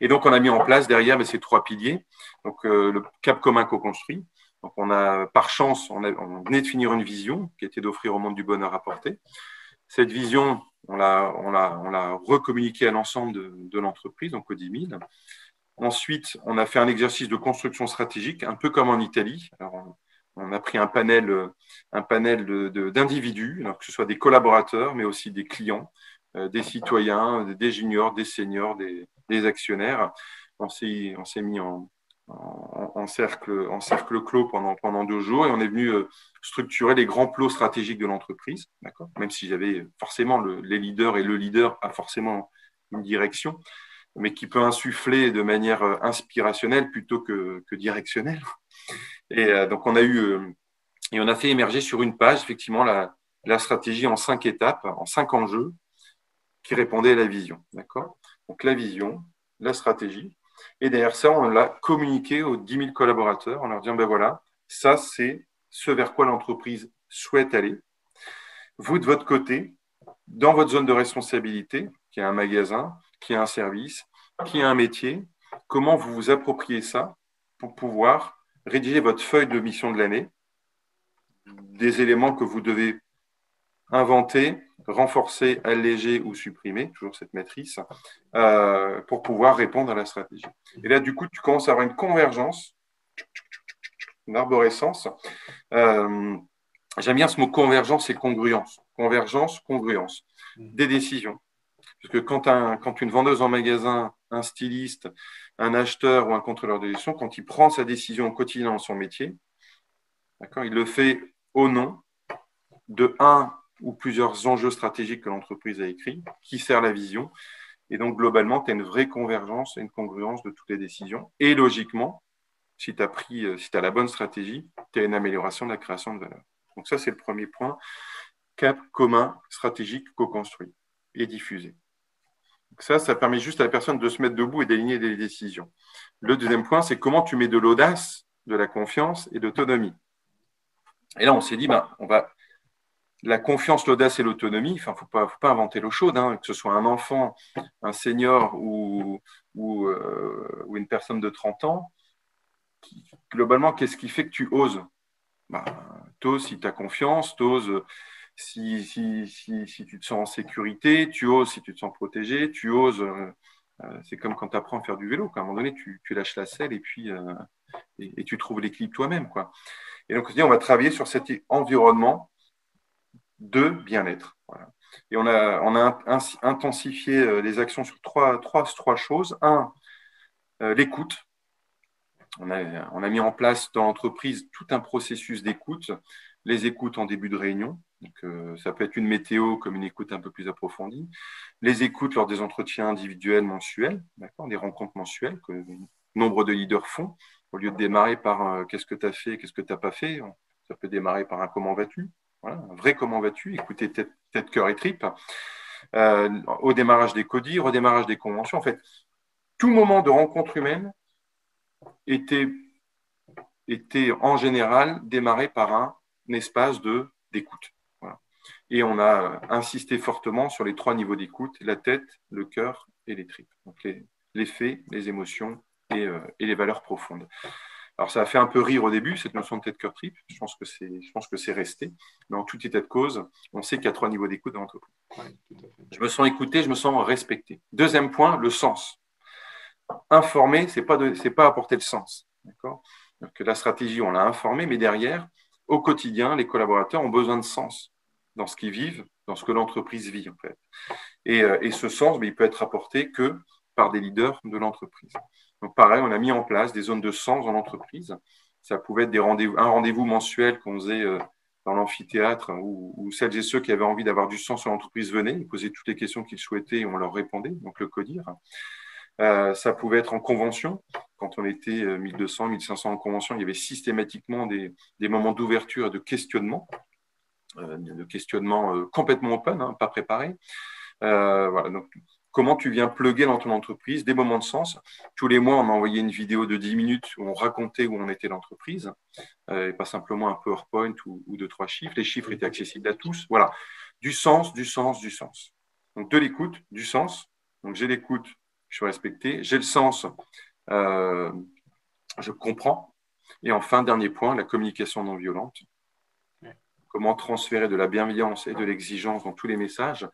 Et donc, on a mis en place derrière ces 3 piliers. Donc, le cap commun co-construit. Donc, on a, par chance, on venait de finir une vision qui était d'offrir au monde du bonheur à porter. Cette vision, on l'a recommuniquée à l'ensemble de l'entreprise, donc aux 10 000. Ensuite, on a fait un exercice de construction stratégique, un peu comme en Italie. Alors, on a pris un panel d'individus, que ce soit des collaborateurs, mais aussi des clients, des citoyens, des juniors, des seniors, des actionnaires. On s'est mis en cercle clos pendant 2 jours et on est venu structurer les grands plots stratégiques de l'entreprise, d'accord, même si j'avais forcément les leaders et le leader a forcément une direction, mais qui peut insuffler de manière inspirationnelle plutôt que directionnelle. Et donc, on a fait émerger sur une page, effectivement, la stratégie en 5 étapes, en 5 enjeux qui répondaient à la vision. D'accord ? Donc, la vision, la stratégie. Et derrière ça, on l'a communiqué aux 10 000 collaborateurs en leur disant, ben voilà, ça, c'est ce vers quoi l'entreprise souhaite aller. Vous, de votre côté, dans votre zone de responsabilité, qui est un magasin, qui est un service, qui est un métier, comment vous vous appropriez ça pour pouvoir rédiger votre feuille de mission de l'année, des éléments que vous devez inventer, renforcer, alléger ou supprimer, toujours cette matrice, pour pouvoir répondre à la stratégie. Et là, du coup, tu commences à avoir une convergence, une arborescence. J'aime bien ce mot convergence et congruence. Convergence, congruence. Des décisions. Parce que quand une vendeuse en magasin, un styliste, un acheteur ou un contrôleur de gestion, quand il prend sa décision au quotidien dans son métier, il le fait au nom de un ou plusieurs enjeux stratégiques que l'entreprise a écrits, qui sert la vision. Et donc, globalement, tu as une vraie convergence et une congruence de toutes les décisions. Et logiquement, si tu as la bonne stratégie, tu as une amélioration de la création de valeur. Donc ça, c'est le premier point. Cap commun, stratégique, co-construit et diffusé. Donc ça permet juste à la personne de se mettre debout et d'aligner des décisions. Le deuxième point, c'est comment tu mets de l'audace, de la confiance et de l'autonomie. Et là, on s'est dit, la confiance, l'audace et l'autonomie, il ne faut pas inventer l'eau chaude, hein, que ce soit un enfant, un senior ou une personne de 30 ans. Globalement, qu'est-ce qui fait que tu oses ? Tu oses si tu as confiance, tu oses si tu te sens en sécurité, tu oses si tu te sens protégé, tu oses. C'est comme quand tu apprends à faire du vélo. À un moment donné, tu lâches la selle et puis et tu trouves l'équilibre toi-même. Et donc, on se dit, on va travailler sur cet environnement de bien-être. Voilà. Et on a intensifié les actions sur trois choses. Un, l'écoute. On a mis en place dans l'entreprise tout un processus d'écoute, les écoutes en début de réunion. Donc, ça peut être une météo comme une écoute un peu plus approfondie. Les écoutes lors des entretiens individuels mensuels, des rencontres mensuelles que nombre de leaders font. Au lieu de démarrer par qu'est-ce que tu as fait, qu'est-ce que tu n'as pas fait, ça peut démarrer par un comment vas-tu. Voilà, un vrai comment vas-tu, écouter tête, cœur et tripes. Au démarrage des codis, au démarrage des conventions. En fait, tout moment de rencontre humaine était en général démarré par un espace d'écoute. Voilà. Et on a insisté fortement sur les 3 niveaux d'écoute, la tête, le cœur et les tripes. Donc les faits, les émotions et les valeurs profondes. Alors ça a fait un peu rire au début, cette notion de tête, cœur, tripes. Je pense que c'est resté. Mais en tout état de cause, on sait qu'il y a 3 niveaux d'écoute dans l'entreprise. Je me sens écouté, je me sens respecté. Deuxième point, le sens. Informer, c'est pas apporter le sens. D'accord ? Donc, la stratégie, on l'a informé, mais derrière, au quotidien, les collaborateurs ont besoin de sens dans ce qu'ils vivent, dans ce que l'entreprise vit, en fait. Et ce sens, il peut être apporté que par des leaders de l'entreprise. Donc, pareil, on a mis en place des zones de sens dans l'entreprise. Ça pouvait être un rendez-vous mensuel qu'on faisait dans l'amphithéâtre où celles et ceux qui avaient envie d'avoir du sens sur l'entreprise venaient, ils posaient toutes les questions qu'ils souhaitaient et on leur répondait, donc le CODIR. Ça pouvait être en convention. Quand on était 1200, 1500 en convention, il y avait systématiquement des moments d'ouverture et de questionnement complètement open, pas préparé. Voilà. Donc, comment tu viens plugger dans ton entreprise des moments de sens. Tous les mois, on m'a envoyé une vidéo de 10 minutes où on racontait où on était l'entreprise, et pas simplement un PowerPoint ou 2-3 chiffres. Les chiffres étaient accessibles à tous. Voilà. Du sens, du sens, du sens. Donc, de l'écoute, du sens. Donc, j'ai l'écoute, je suis respecté. J'ai le sens, je comprends. Et enfin, dernier point, la communication non violente. Comment transférer de la bienveillance et de l'exigence dans tous les messages.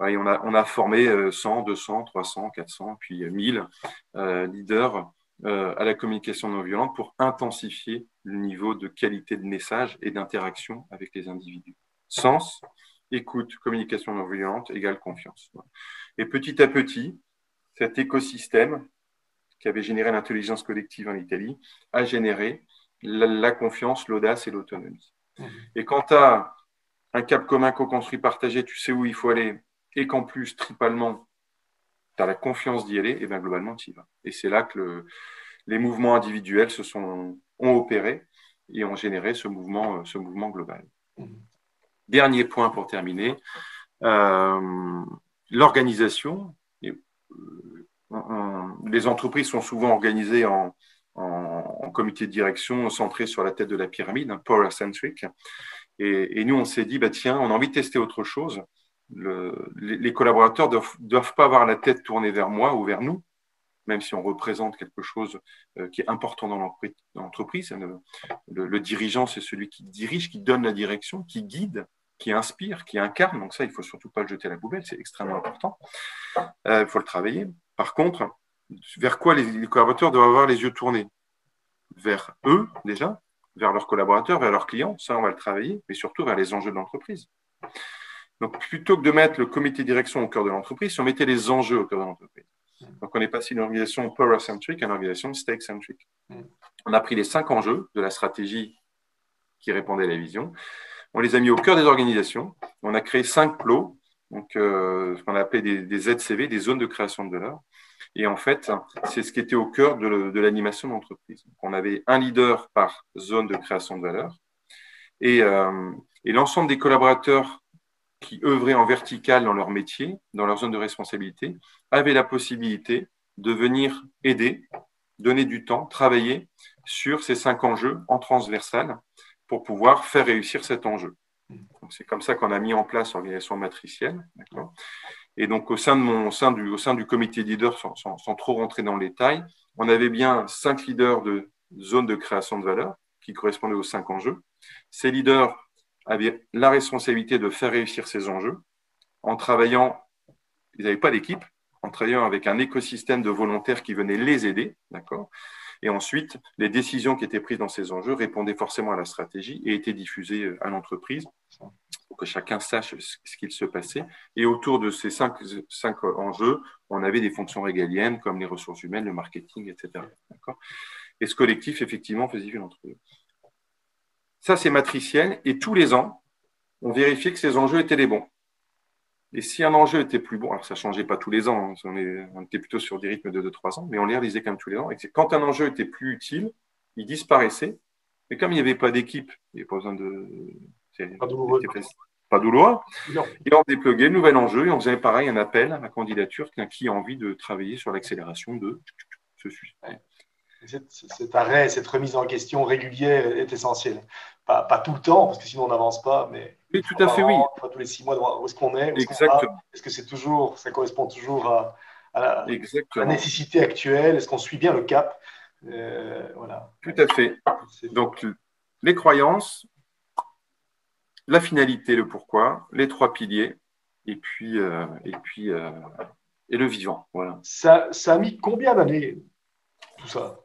Et on a formé 100, 200, 300, 400, puis 1000 leaders à la communication non violente pour intensifier le niveau de qualité de message et d'interaction avec les individus. Sens, écoute, communication non violente égale confiance. Et petit à petit, cet écosystème qui avait généré l'intelligence collective en Italie a généré la confiance, l'audace et l'autonomie. Et quand tu as un cap commun co-construit, partagé, tu sais où il faut aller, et qu'en plus, tripalement, tu as la confiance d'y aller, et bien globalement, tu y vas. Et c'est là que les mouvements individuels ont opéré. et ont généré ce mouvement global. Mmh. Dernier point pour terminer, l'organisation. Les entreprises sont souvent organisées en comité de direction centré sur la tête de la pyramide, power-centric. Et nous, on s'est dit, tiens, on a envie de tester autre chose. Les collaborateurs doivent pas avoir la tête tournée vers moi ou vers nous, même si on représente quelque chose qui est important dans l'entreprise. Le dirigeant, c'est celui qui dirige, qui donne la direction, qui guide, qui inspire, qui incarne. Donc ça, il ne faut surtout pas le jeter à la poubelle, c'est extrêmement important. Il faut le travailler. Par contre, vers quoi les collaborateurs doivent avoir les yeux tournés? Vers eux, déjà, vers leurs collaborateurs, vers leurs clients. Ça, on va le travailler, mais surtout vers les enjeux de l'entreprise. Donc, plutôt que de mettre le comité de direction au cœur de l'entreprise, on mettait les enjeux au cœur de l'entreprise. Donc, on est passé d'une organisation power-centric à une organisation stake-centric. On a pris les 5 enjeux de la stratégie qui répondaient à la vision. On les a mis au cœur des organisations. On a créé 5 plots, donc, ce qu'on a appelé des ZCV, des zones de création de valeur. Et en fait, c'est ce qui était au cœur de l'animation de l'entreprise. On avait un leader par zone de création de valeur. Et l'ensemble des collaborateurs qui œuvraient en vertical dans leur métier, dans leur zone de responsabilité, avaient la possibilité de venir aider, donner du temps, travailler sur ces 5 enjeux en transversal pour pouvoir faire réussir cet enjeu. C'est comme ça qu'on a mis en place l'organisation matricielle. Et donc, au sein du comité de leaders, sans trop rentrer dans le détail, on avait bien 5 leaders de zone de création de valeur qui correspondaient aux 5 enjeux. Ces leaders avaient la responsabilité de faire réussir ces enjeux en travaillant, ils n'avaient pas d'équipe, en travaillant avec un écosystème de volontaires qui venaient les aider, d'accord. Et ensuite, les décisions qui étaient prises dans ces enjeux répondaient forcément à la stratégie et étaient diffusées à l'entreprise pour que chacun sache ce qu'il se passait. Et autour de ces 5 enjeux, on avait des fonctions régaliennes comme les ressources humaines, le marketing, etc. D'accord. Et ce collectif, effectivement, faisait vivre l'entreprise. Ça, c'est matriciel. Et tous les ans, on vérifiait que ces enjeux étaient les bons. Et si un enjeu était plus bon, alors ça ne changeait pas tous les ans, hein, on était plutôt sur des rythmes de 2-3 ans, mais on les réalisait quand même tous les ans. Et quand un enjeu était plus utile, il disparaissait. Mais comme il n'y avait pas d'équipe, il n'y avait pas besoin de… Pas douloureux. Et on dépluguait le nouvel enjeu et on faisait pareil, un appel à la candidature, qui a envie de travailler sur l'accélération de ce sujet. Cet arrêt, cette remise en question régulière est essentielle. Pas tout le temps, parce que sinon on n'avance pas, mais oui, tout à fait, oui. Tous les 6 mois, où est-ce qu'on est, Exactement. Est-ce que ça correspond toujours à la nécessité actuelle? Est-ce qu'on suit bien le cap? Voilà. Tout à fait. Donc, les croyances, la finalité, le pourquoi, les 3 piliers, et le vivant. Voilà. Ça a mis combien d'années, tout ça?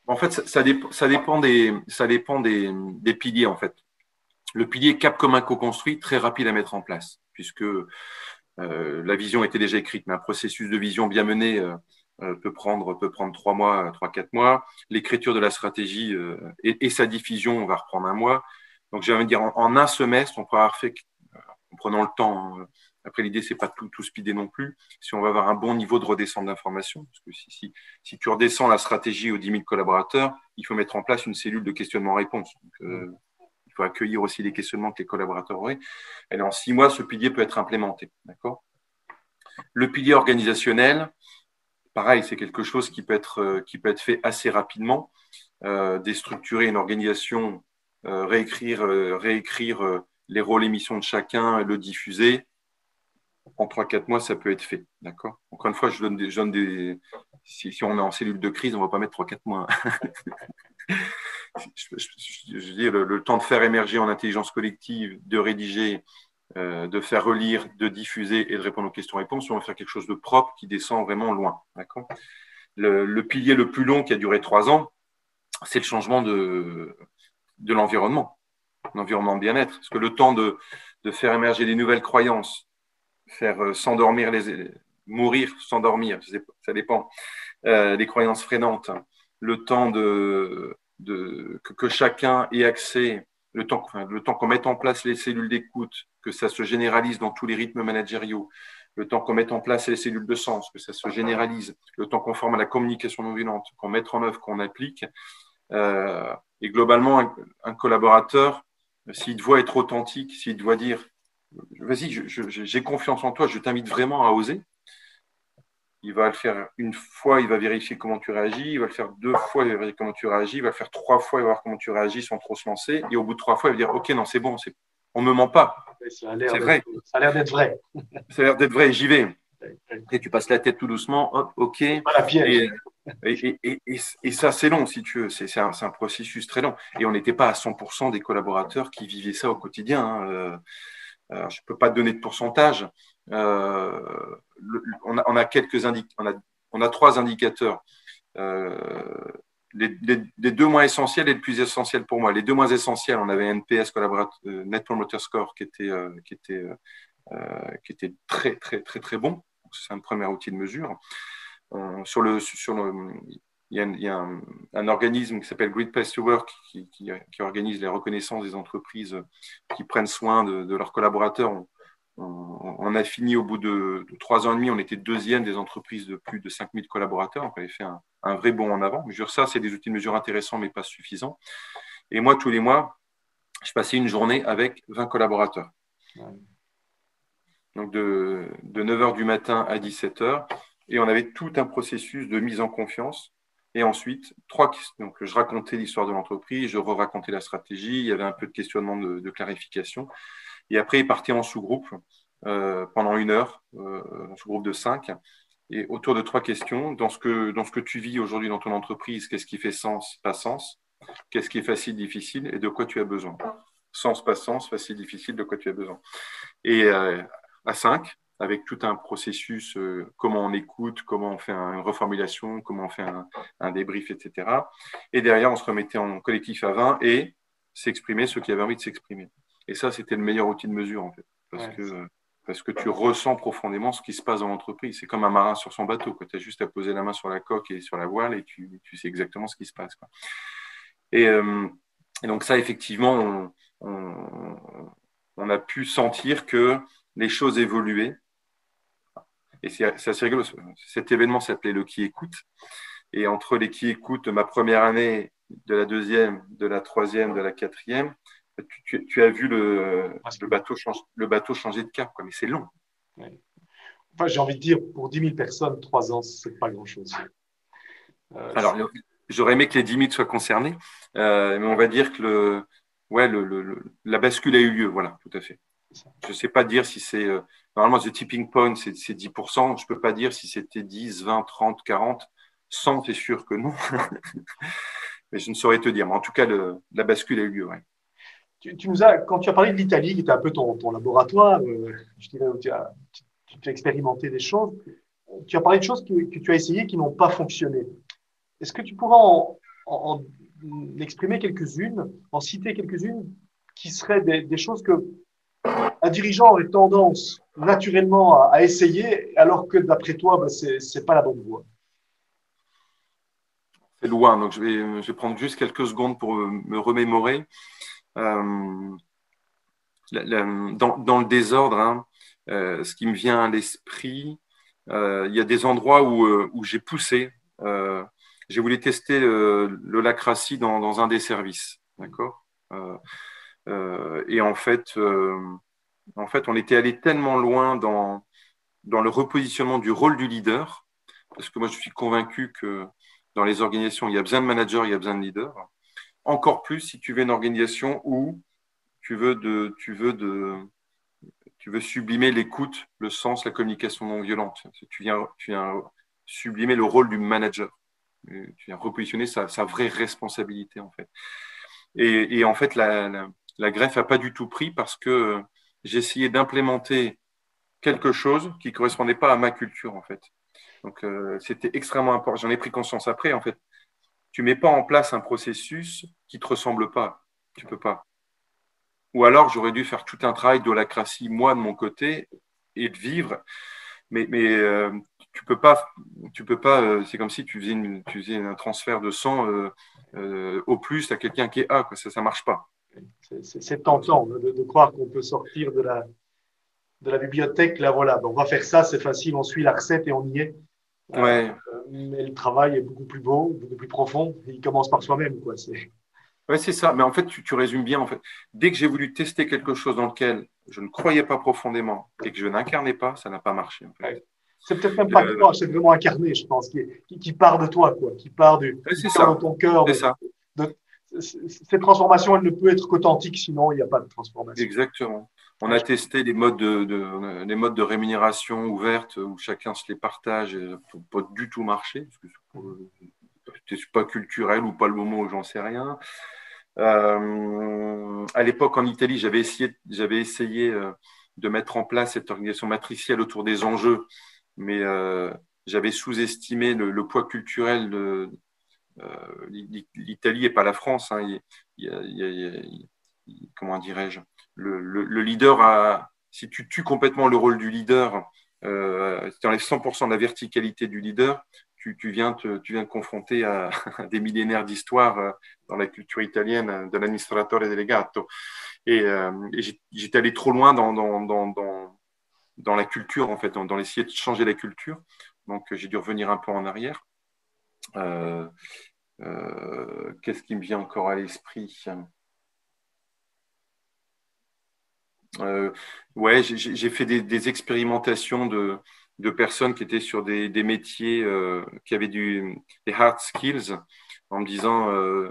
En fait, ça dépend des piliers, en fait. Le pilier cap commun co-construit, très rapide à mettre en place, puisque la vision était déjà écrite, mais un processus de vision bien mené peut prendre 3 mois, 3-4 mois. L'écriture de la stratégie et sa diffusion, on va reprendre 1 mois. Donc, j'ai envie de dire, en un semestre, on peut avoir fait, en prenant le temps. Après, l'idée, c'est pas tout speeder non plus. Si on va avoir un bon niveau de redescente d'information, parce que si tu redescends la stratégie aux 10 000 collaborateurs, il faut mettre en place une cellule de questionnement-réponse. Donc, il faut accueillir aussi les questionnements que les collaborateurs auraient. Et en 6 mois, ce pilier peut être implémenté. D'accord ? Le pilier organisationnel, pareil, c'est quelque chose qui peut être fait assez rapidement. Déstructurer une organisation, réécrire les rôles et missions de chacun, le diffuser. En 3-4 mois, ça peut être fait. D'accord ? Encore une fois, je donne des si on est en cellule de crise, on ne va pas mettre 3-4 mois. Je dis le temps de faire émerger en intelligence collective, de rédiger, de faire relire, de diffuser et de répondre aux questions-réponses, on va faire quelque chose de propre qui descend vraiment loin. D'accord ? Le pilier le plus long qui a duré 3 ans, c'est le changement de l'environnement, l'environnement de bien-être. Parce que le temps de faire émerger des nouvelles croyances, faire mourir, s'endormir, ça dépend, les croyances freinantes, le temps que chacun ait accès, le temps qu'on mette en place les cellules d'écoute, que ça se généralise dans tous les rythmes managériaux, le temps qu'on mette en place les cellules de sens, que ça se généralise, le temps qu'on forme à la communication non violente, qu'on mette en œuvre, qu'on applique. Et globalement, un collaborateur, s'il doit être authentique, s'il doit dire « vas-y, j'ai confiance en toi, je t'invite vraiment à oser », il va le faire une fois, il va vérifier comment tu réagis, il va le faire 2 fois, il va vérifier comment tu réagis, il va le faire 3 fois, il va voir comment tu réagis sans trop se lancer. Et au bout de 3 fois, il va dire « ok, non, c'est bon, on ne me ment pas, c'est vrai. » Ça a l'air d'être vrai. Ça a l'air d'être vrai, j'y vais. Et tu passes la tête tout doucement, hop, ok. Pas la piège. Et ça, c'est long, si tu veux. C'est un processus très long. Et on n'était pas à 100% des collaborateurs qui vivaient ça au quotidien. Hein. Je ne peux pas te donner de pourcentage. On a 3 indicateurs. Les 2 moins essentiels et le plus essentiel pour moi. Les 2 moins essentiels, on avait NPS, Net Promoter Score, qui était très, très, très, très bon. C'est un premier outil de mesure. Il y a un organisme qui s'appelle Great Place to Work qui organise les reconnaissances des entreprises qui prennent soin de leurs collaborateurs. On a fini au bout de 3 ans et demi, on était 2e des entreprises de plus de 5000 collaborateurs. On avait fait un vrai bond en avant. Je veux dire, ça, c'est des outils de mesure intéressants, mais pas suffisants. Et moi, tous les mois, je passais une journée avec 20 collaborateurs. Donc, de 9h du matin à 17h. Et on avait tout un processus de mise en confiance. Et ensuite, donc, je racontais l'histoire de l'entreprise, je racontais la stratégie, il y avait un peu de questionnement de clarification. Et après, ils partaient en sous-groupe pendant 1 heure, en sous-groupe de 5, et autour de 3 questions. Dans ce que tu vis aujourd'hui dans ton entreprise, qu'est-ce qui fait sens, pas sens? Qu'est-ce qui est facile, difficile, et de quoi tu as besoin? Sens, pas sens, facile, difficile, de quoi tu as besoin? Et à 5, avec tout un processus, comment on écoute, comment on fait une reformulation, comment on fait un débrief, etc. Et derrière, on se remettait en collectif à 20 et s'exprimer ceux qui avaient envie de s'exprimer. Et ça, c'était le meilleur outil de mesure, en fait. Parce que tu ressens profondément ce qui se passe dans l'entreprise. C'est comme un marin sur son bateau. Tu as juste à poser la main sur la coque et sur la voile et tu sais exactement ce qui se passe. Quoi. Et donc ça, effectivement, on a pu sentir que les choses évoluaient. Et c'est assez rigolo. Cet événement s'appelait le Qui écoute. Et entre les Qui écoute de ma première année, de la 2e, de la 3e, de la 4e, tu as vu le bateau changer de cap, quoi. Mais c'est long. Ouais. Enfin, j'ai envie de dire, pour 10 000 personnes, 3 ans, ce n'est pas grand-chose. Alors, j'aurais aimé que les 10 000 soient concernés, mais on va dire que la bascule a eu lieu. Voilà, tout à fait. Je ne sais pas dire si c'est… normalement, the tipping point, c'est 10%. Je ne peux pas dire si c'était 10, 20, 30, 40. 100, c'est sûr que non. Mais je ne saurais te dire. Mais en tout cas, la bascule a eu lieu. Ouais. Quand tu as parlé de l'Italie, qui était un peu ton laboratoire, je dirais, où tu as expérimenté des choses, tu as parlé de choses que tu as essayées qui n'ont pas fonctionné. Est-ce que tu pourras en exprimer quelques-unes, en citer quelques-unes, qui seraient des choses que un dirigeant aurait tendance naturellement à essayer, alors que d'après toi, ce n'est pas la bonne voie? C'est loin, donc je vais prendre juste quelques secondes pour me remémorer. Dans le désordre, hein, ce qui me vient à l'esprit, il y a des endroits où j'ai poussé. J'ai voulu tester l'holacratie dans un des services. D'accord. Et en fait, on était allé tellement loin dans le repositionnement du rôle du leader, parce que moi, je suis convaincu que dans les organisations, il y a besoin de managers, il y a besoin de leaders. Encore plus si tu veux une organisation où tu veux sublimer l'écoute, le sens, la communication non violente. Tu viens sublimer le rôle du manager. Tu viens repositionner sa vraie responsabilité, en fait. Et en fait, la greffe n'a pas du tout pris parce que j'ai essayé d'implémenter quelque chose qui ne correspondait pas à ma culture, en fait. Donc, c'était extrêmement important. J'en ai pris conscience après, en fait. Tu ne mets pas en place un processus qui ne te ressemble pas. Tu ne peux pas. Ou alors, j'aurais dû faire tout un travail d'holacratie, moi, de mon côté, et de vivre. Mais tu peux pas. C'est comme si tu faisais un transfert de sang au plus à quelqu'un qui est A. Quoi. Ça ne marche pas. C'est tentant de croire qu'on peut sortir de la bibliothèque, là, voilà, ben, on va faire ça, c'est facile, on suit la recette et on y est. Euh, Ouais, mais le travail est beaucoup plus beau, beaucoup plus profond. Il commence par soi-même, quoi. ouais, c'est ça. Mais en fait, tu résumes bien. En fait, dès que j'ai voulu tester quelque chose dans lequel je ne croyais pas profondément et que je n'incarnais pas, ça n'a pas marché. En fait. Ouais. C'est peut-être même pas Le- toi, c'est vraiment incarné, je pense, qui part de toi, quoi, qui part ouais, du c'est cœur ça. de ton cœur. C'est ça. De- cette transformation, elle ne peut être qu'authentique, sinon il n'y a pas de transformation. Exactement. On Ouais, a testé les modes de rémunération ouvertes où chacun se les partage et ça n'a pas du tout marché parce que c'est pas culturel ou pas le moment où j'en sais rien. À l'époque, en Italie, j'avais essayé de mettre en place cette organisation matricielle autour des enjeux, mais j'avais sous-estimé le poids culturel de l'Italie et pas la France. Hein. Comment dirais-je, le leader si tu tues complètement le rôle du leader, si tu enlèves 100% de la verticalité du leader, tu viens te confronter à des millénaires d'histoire dans la culture italienne de l'amministratore delegato. Et j'étais allé trop loin dans la culture, en fait, dans l'essayer de changer la culture. Donc, j'ai dû revenir un peu en arrière. Euh, Qu'est-ce qui me vient encore à l'esprit? Euh, ouais, j'ai fait des expérimentations de personnes qui étaient sur des métiers qui avaient des hard skills, en me disant,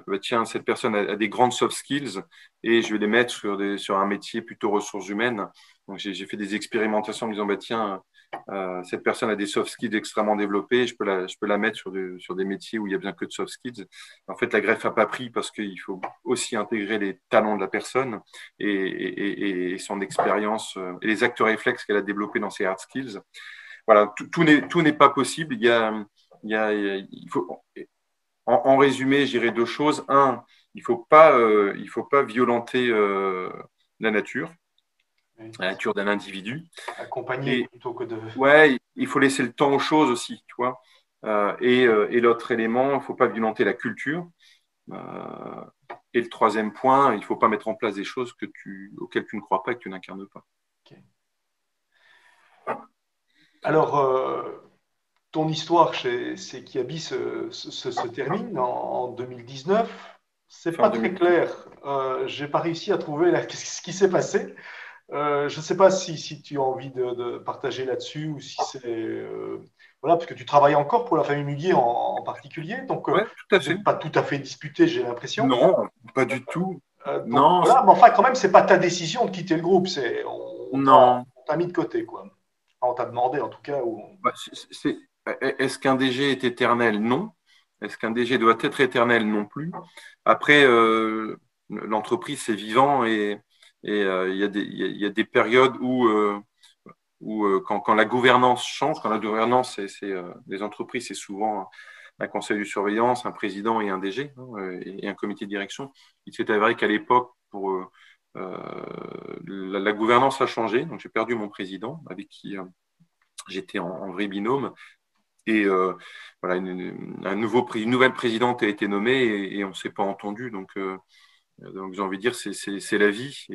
bah, tiens, cette personne a des grandes soft skills et je vais les mettre sur un métier plutôt ressources humaines. Donc, j'ai fait des expérimentations en me disant, bah, tiens, cette personne a des soft skills extrêmement développés, je peux la mettre sur des métiers où il y a bien que de soft skills. En fait, la greffe n'a pas pris parce qu'il faut aussi intégrer les talents de la personne et son expérience et les actes réflexes qu'elle a développés dans ses hard skills. Voilà, tout n'est pas possible. Il faut, en résumé, j'irai deux choses. Un, il faut pas violenter oui. la nature d'un individu. Accompagner Et plutôt que de. ouais, il faut laisser le temps aux choses aussi, tu vois. Et l'autre élément, il ne faut pas violenter la culture. Euh, et le troisième point, il ne faut pas mettre en place des choses auxquelles tu ne crois pas et que tu n'incarnes pas. Okay. Alors, ton histoire chez Kiabi se termine en 2019. C'est Fin pas très 2018. clair. J'ai pas réussi à trouver ce qui s'est passé. Je ne sais pas si tu as envie de partager là-dessus ou si c'est voilà, parce que tu travailles encore pour la famille Mulier en particulier, donc Ouais, tout à vous fait. n'êtes pas tout à fait disputé, j'ai l'impression. Non, pas du tout. Donc Non, voilà, mais enfin quand même, c'est pas ta décision de quitter le groupe, c'est non. on t'a mis de côté quoi. Enfin, on t'a demandé en tout cas où. Bah, est-ce qu'un DG est éternel? Non. Est-ce qu'un DG doit être éternel? Non plus. Après, l'entreprise, c'est vivant et il y a des périodes où quand la gouvernance change, quand la gouvernance, les entreprises, c'est souvent un conseil de surveillance, un président et un DG et un comité de direction. Il s'est avéré qu'à l'époque, la gouvernance a changé. Donc, j'ai perdu mon président avec qui j'étais en vrai binôme. Et voilà, une nouvelle présidente a été nommée et on ne s'est pas entendu. Donc j'ai envie de dire, c'est la vie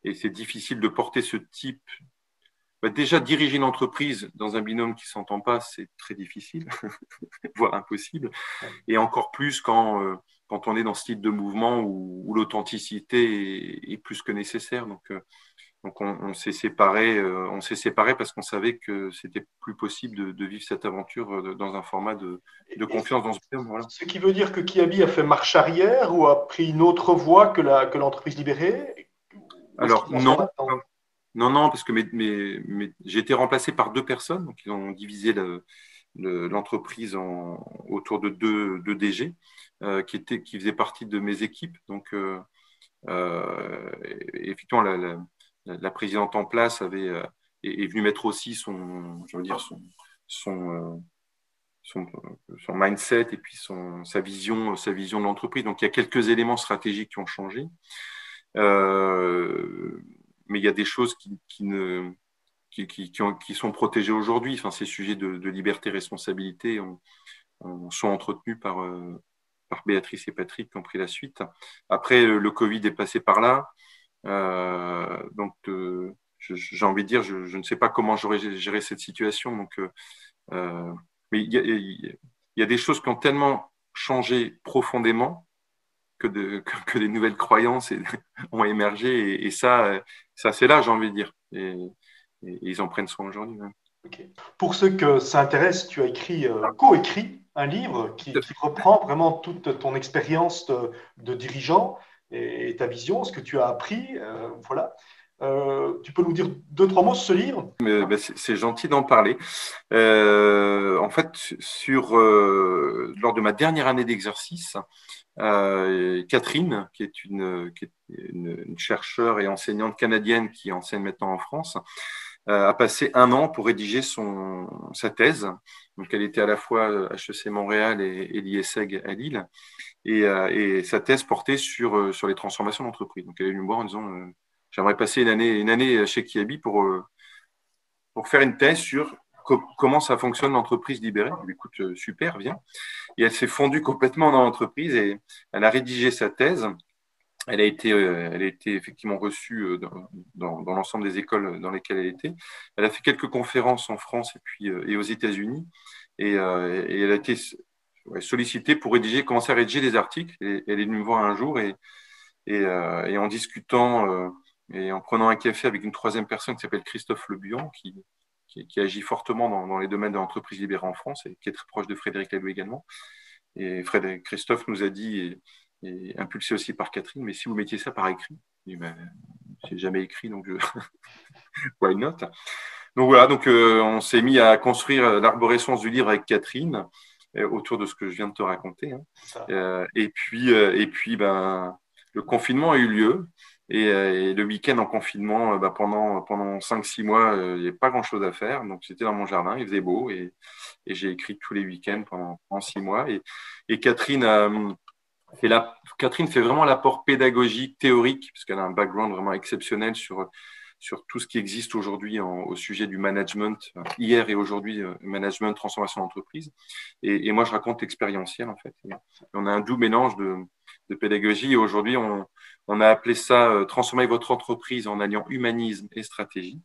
et c'est difficile de porter ce type. Bah, déjà, diriger une entreprise dans un binôme qui ne s'entend pas, c'est très difficile, voire impossible. Et encore plus quand on est dans ce type de mouvement où l'authenticité est plus que nécessaire. Donc on s'est séparés parce qu'on savait que c'était plus possible de vivre cette aventure dans un format de Et confiance dans ce terme. Voilà. ce qui veut dire que Kiabi a fait marche arrière ou a pris une autre voie que l'entreprise libérée. Où est-ce Alors qu'ils en sont non, maintenant? non, parce que j'ai été remplacé par deux personnes, donc ils ont divisé l'entreprise autour de deux DG qui faisaient partie de mes équipes. Effectivement, la présidente en place est venue mettre aussi je veux dire son, euh, son, son mindset et puis sa vision de l'entreprise. Donc, il y a quelques éléments stratégiques qui ont changé. Mais il y a des choses qui sont protégées aujourd'hui. Enfin, ces sujets de liberté et responsabilité sont entretenus par Béatrice et Patrick qui ont pris la suite. Après, le Covid est passé par là. Donc, j'ai envie de dire, je ne sais pas comment j'aurais géré cette situation. Donc, mais il y a des choses qui ont tellement changé profondément que des nouvelles croyances ont émergé. Et ça, c'est là, j'ai envie de dire. Et ils en prennent soin aujourd'hui. Ouais. Okay. Pour ceux que ça intéresse, tu as co-écrit un livre qui reprend vraiment toute ton expérience de dirigeant et ta vision, ce que tu as appris. Voilà. Tu peux nous dire deux, trois mots sur ce livre? C'est gentil d'en parler. En fait, lors de ma dernière année d'exercice, Catherine, qui est une chercheure et enseignante canadienne qui enseigne maintenant en France, a passé un an pour rédiger sa thèse. Donc, elle était à la fois à HEC Montréal et l'IESEG à Lille. Et sa thèse portait sur les transformations d'entreprise. Donc, elle est venue me voir en disant j'aimerais passer une année chez Kiabi pour faire une thèse sur comment ça fonctionne l'entreprise libérée. Je lui dis, écoute, super, viens. Et elle s'est fondue complètement dans l'entreprise et elle a rédigé sa thèse. Elle a été effectivement reçue dans l'ensemble des écoles dans lesquelles elle était. Elle a fait quelques conférences en France et aux États-Unis. Et elle a été sollicitée pour commencer à rédiger des articles. Et elle est venue me voir un jour et en discutant et en prenant un café avec une troisième personne qui s'appelle Christophe Lebuan, qui agit fortement dans les domaines de l'entreprise libérée en France et qui est très proche de Frédéric Laloux également. Et Christophe nous a dit, et impulsé aussi par Catherine, mais si vous mettiez ça par écrit, je n'ai jamais écrit, donc why not? Donc voilà, on s'est mis à construire l'arborescence du livre avec Catherine autour de ce que je viens de te raconter. Hein. Et puis, le confinement a eu lieu. Et le week-end en confinement, pendant 5-6 mois, il n'y avait pas grand-chose à faire. Donc, j'étais dans mon jardin, il faisait beau et j'ai écrit tous les week-ends pendant 6 mois. Et Catherine Catherine fait vraiment l'apport pédagogique, théorique, parce qu'elle a un background vraiment exceptionnel sur tout ce qui existe aujourd'hui au sujet du management, hier et aujourd'hui, management, transformation d'entreprise. Et moi, je raconte l'expérientiel, en fait. Et on a un doux mélange de pédagogie. Et aujourd'hui, on a appelé ça transformer votre entreprise en alliant humanisme et stratégie.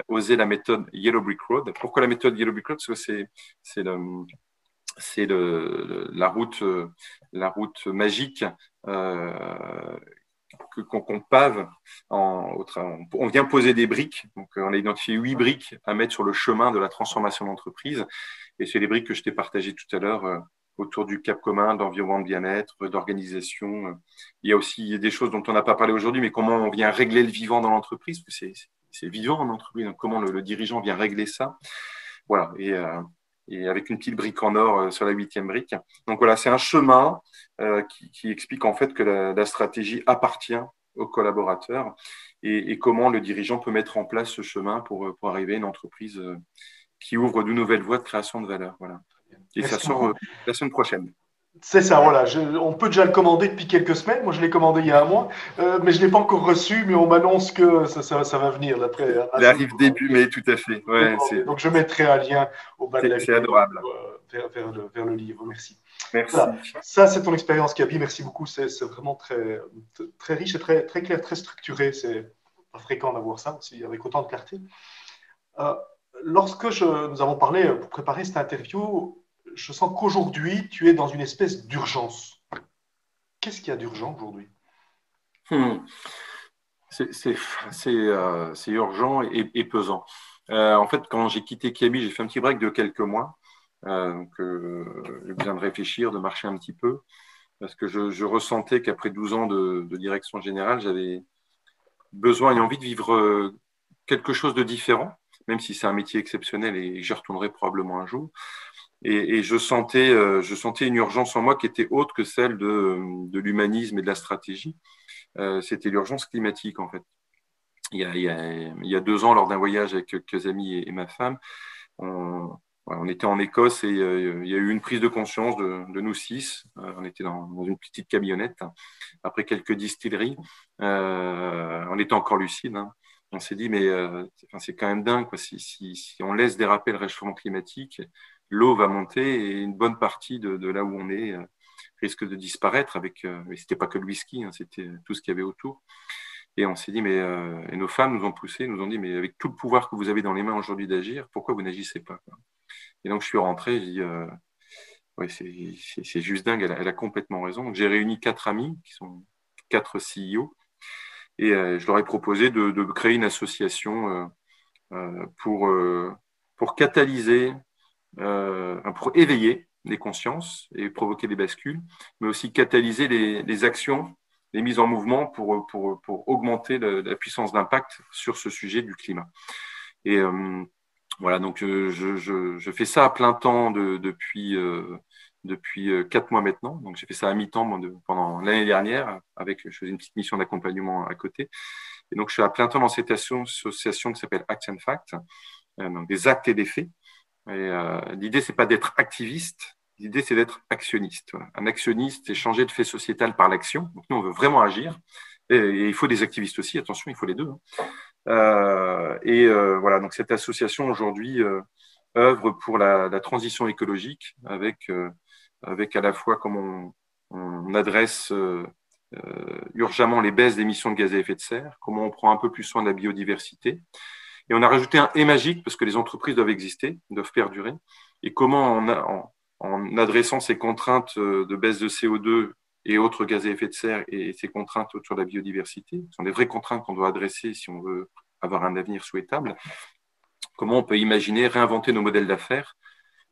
Oser la méthode Yellow Brick Road. Pourquoi la méthode Yellow Brick Road? Parce que c'est la route magique qu'on pave. On vient poser des briques. Donc, on a identifié 8 briques à mettre sur le chemin de la transformation d'entreprise. Et c'est les briques que je t'ai partagées tout à l'heure autour du cap commun, d'environnement de bien-être, d'organisation. Il y a aussi des choses dont on n'a pas parlé aujourd'hui, mais comment on vient régler le vivant dans l'entreprise. C'est vivant en entreprise. Donc, comment le dirigeant vient régler ça. Voilà. Et avec une petite brique en or sur la 8e brique. Donc voilà, c'est un chemin qui explique en fait que la stratégie appartient aux collaborateurs et comment le dirigeant peut mettre en place ce chemin pour arriver à une entreprise qui ouvre de nouvelles voies de création de valeur. Voilà. Et Merci ça sort beaucoup. la semaine prochaine. C'est ça, voilà. On peut déjà le commander depuis quelques semaines. Moi, je l'ai commandé il y a un mois, mais je ne l'ai pas encore reçu, mais on m'annonce que ça va venir d'après Il Amazon. arrive début mai, tout à fait. Ouais, Donc, je mettrai un lien au bas de la c'est vidéo adorable. vers le livre. Merci. Merci. Voilà. Ça, c'est ton expérience, Gabi. Merci beaucoup. C'est vraiment très riche et très clair, très structuré. C'est pas fréquent d'avoir ça aussi, avec autant de clarté. Euh, Lorsque nous avons parlé pour préparer cette interview, je sens qu'aujourd'hui, tu es dans une espèce d'urgence. Qu'est-ce qu'il y a d'urgent aujourd'hui? C'est urgent et pesant. En fait, quand j'ai quitté Kiabi, j'ai fait un petit break de quelques mois. J'ai besoin de réfléchir, de marcher un petit peu, parce que je ressentais qu'après 12 ans de direction générale, j'avais besoin et envie de vivre quelque chose de différent, même si c'est un métier exceptionnel et j'y retournerai probablement un jour. Et je sentais une urgence en moi qui était autre que celle de l'humanisme et de la stratégie. C'était l'urgence climatique, en fait. Il y a 2 ans, lors d'un voyage avec quelques amis et ma femme, on était en Écosse et il y a eu une prise de conscience de nous 6. On était dans une petite camionnette après quelques distilleries. On était encore lucide. Hein. On s'est dit, mais c'est quand même dingue, quoi. Si on laisse déraper le réchauffement climatique, l'eau va monter et une bonne partie de là où on est risque de disparaître. Et c'était pas que le whisky, hein, c'était tout ce qu'il y avait autour. Et on s'est dit, mais et nos femmes nous ont poussé, nous ont dit, mais avec tout le pouvoir que vous avez dans les mains aujourd'hui d'agir, pourquoi vous n'agissez pas, quoi. Et donc, je suis rentré, j'ai dit, ouais, c'est juste dingue, elle a complètement raison. Donc, j'ai réuni 4 amis, qui sont 4 CEO, et je leur ai proposé de créer une association pour catalyser, pour éveiller les consciences et provoquer des bascules, mais aussi catalyser les actions, les mises en mouvement pour augmenter la puissance d'impact sur ce sujet du climat. Et voilà, donc je fais ça à plein temps depuis 4 mois maintenant. Donc j'ai fait ça à mi-temps pendant l'année dernière, je faisais une petite mission d'accompagnement à côté. Et donc je suis à plein temps dans cette association qui s'appelle Act and Fact, donc des actes et des faits. Et l'idée, c'est pas d'être activiste, l'idée, c'est d'être actionniste. Voilà. Un actionniste, c'est changer de fait sociétal par l'action. Donc nous, on veut vraiment agir. Et il faut des activistes aussi, attention, il faut les deux, hein. Voilà, donc cette association aujourd'hui œuvre pour la transition écologique avec à la fois comme on adresse urgemment les baisses d'émissions de gaz à effet de serre, comment on prend un peu plus soin de la biodiversité. Et on a rajouté un « et » magique parce que les entreprises doivent exister, doivent perdurer. Et comment, en adressant ces contraintes de baisse de CO2 et autres gaz à effet de serre et ces contraintes autour de la biodiversité, qui sont des vraies contraintes qu'on doit adresser si on veut avoir un avenir souhaitable, comment on peut imaginer, réinventer nos modèles d'affaires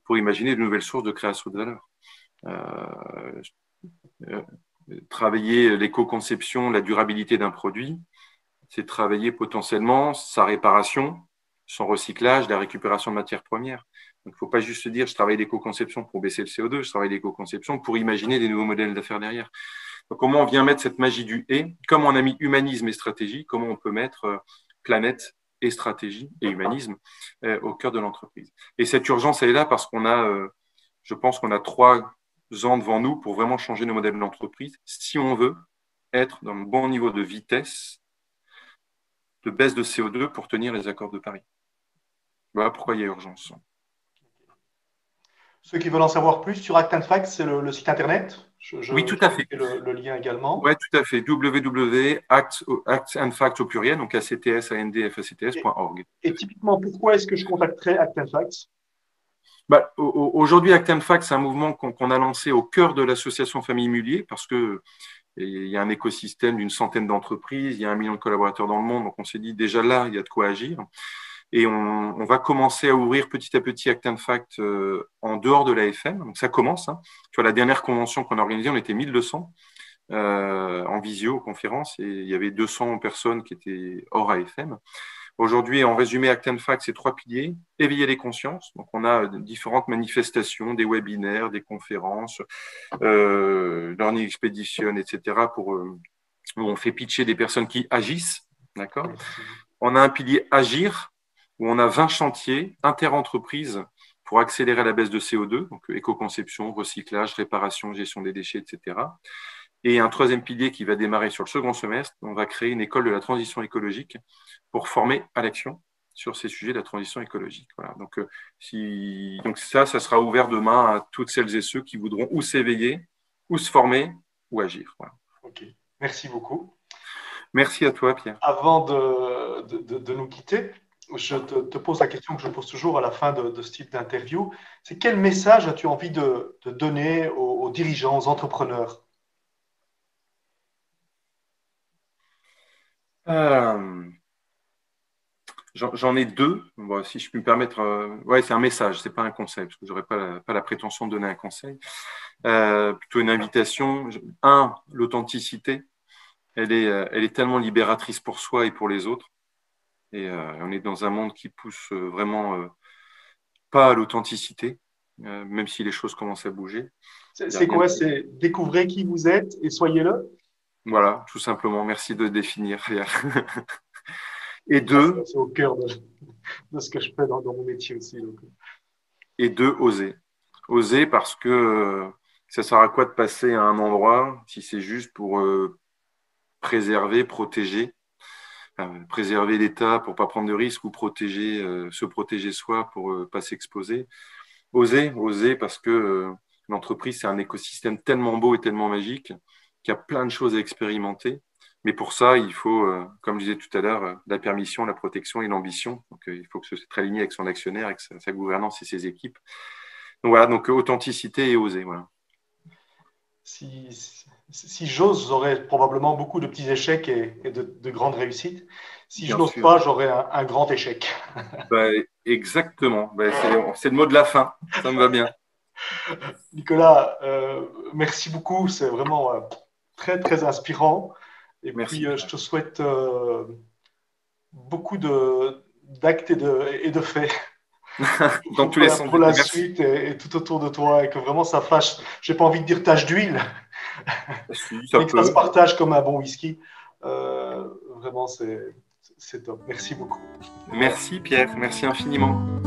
pour imaginer de nouvelles sources de création de valeur. Travailler l'éco-conception, la durabilité d'un produit, c'est travailler potentiellement sa réparation, son recyclage, la récupération de matières premières. Donc, il ne faut pas juste se dire je travaille l'éco-conception pour baisser le CO2, je travaille l'éco-conception pour imaginer des nouveaux modèles d'affaires derrière. Donc, comment on vient mettre cette magie du « et », comme on a mis humanisme et stratégie, comment on peut mettre planète et stratégie et humanisme au cœur de l'entreprise. Et cette urgence, elle est là parce qu'on a, je pense qu'on a 3 ans devant nous pour vraiment changer nos modèles d'entreprise si on veut être dans le bon niveau de vitesse de baisse de CO2 pour tenir les accords de Paris. Voilà pourquoi il y a urgence. Ceux qui veulent en savoir plus sur Act and Fact, c'est le site internet. Oui, tout à fait. Le lien également. Oui, tout à fait. www.actandfact au pluriel, donc actsandfacts.org. Et typiquement, pourquoi est-ce que je contacterais Act and Facts? Aujourd'hui, Act and Fact, c'est un mouvement qu'on a lancé au cœur de l'association Famille Mullier parce que il y a un écosystème d'une centaine d'entreprises, il y a 1 million de collaborateurs dans le monde, donc on s'est dit déjà là, il y a de quoi agir. Et on va commencer à ouvrir petit à petit Act and Fact en dehors de l'AFM. Donc ça commence, hein. Tu vois, la dernière convention qu'on a organisée, on était 1200 en visioconférence et il y avait 200 personnes qui étaient hors AFM. Aujourd'hui, en résumé, Act and Fact, c'est 3 piliers. Éveiller les consciences. Donc, on a différentes manifestations, des webinaires, des conférences, learning expedition, etc. Où on fait pitcher des personnes qui agissent. D'accord. On a un pilier agir, où on a 20 chantiers inter-entreprises pour accélérer la baisse de CO2, donc éco-conception, recyclage, réparation, gestion des déchets, etc. Et un 3e pilier qui va démarrer sur le second semestre, on va créer une école de la transition écologique pour former à l'action sur ces sujets de la transition écologique. Voilà. Donc ça sera ouvert demain à toutes celles et ceux qui voudront ou s'éveiller, ou se former, ou agir. Voilà. Ok, merci beaucoup. Merci à toi, Pierre. Avant de nous quitter, je te pose la question que je pose toujours à la fin de ce type d'interview. C'est quel message as-tu envie de donner aux dirigeants, aux entrepreneurs? J'en ai 2. Bon, si je puis me permettre, ouais, c'est un message, c'est pas un conseil, parce que j'aurais pas la prétention de donner un conseil. Plutôt une invitation. L'authenticité, elle est tellement libératrice pour soi et pour les autres. Et on est dans un monde qui pousse vraiment pas à l'authenticité, même si les choses commencent à bouger. C'est quoi? C'est découvrez qui vous êtes et soyez-le? Voilà, tout simplement. Merci de définir. Et 2, c'est au cœur de ce que je fais dans mon métier aussi. Donc. Et 2, oser. Oser parce que ça sert à quoi de passer à un endroit si c'est juste pour préserver, protéger, préserver l'État pour ne pas prendre de risques ou se protéger soi pour ne pas s'exposer. Oser parce que l'entreprise, c'est un écosystème tellement beau et tellement magique qu'il y a plein de choses à expérimenter. Mais pour ça, il faut, comme je disais tout à l'heure, la permission, la protection et l'ambition. Donc, il faut que ce soit très aligné avec son actionnaire, avec sa gouvernance et ses équipes. Donc voilà, donc authenticité et oser. Voilà. Si j'ose, j'aurai probablement beaucoup de petits échecs et de grandes réussites. Si je Bien n'ose sûr. pas, j'aurai un grand échec. Bah, exactement. Bah, c'est le mot de la fin. Ça me va bien. Nicolas, merci beaucoup. C'est vraiment très, très inspirant. Et Merci, puis, je Pierre. te souhaite beaucoup d'actes et de faits Dans tous les sens pour du la terme. Merci. suite et tout autour de toi. Et que vraiment ça fâche, j'ai pas envie de dire tache d'huile, Si, ça mais que ça se peut. partage comme un bon whisky. Vraiment, c'est top. Merci beaucoup. Merci, Pierre. Merci infiniment.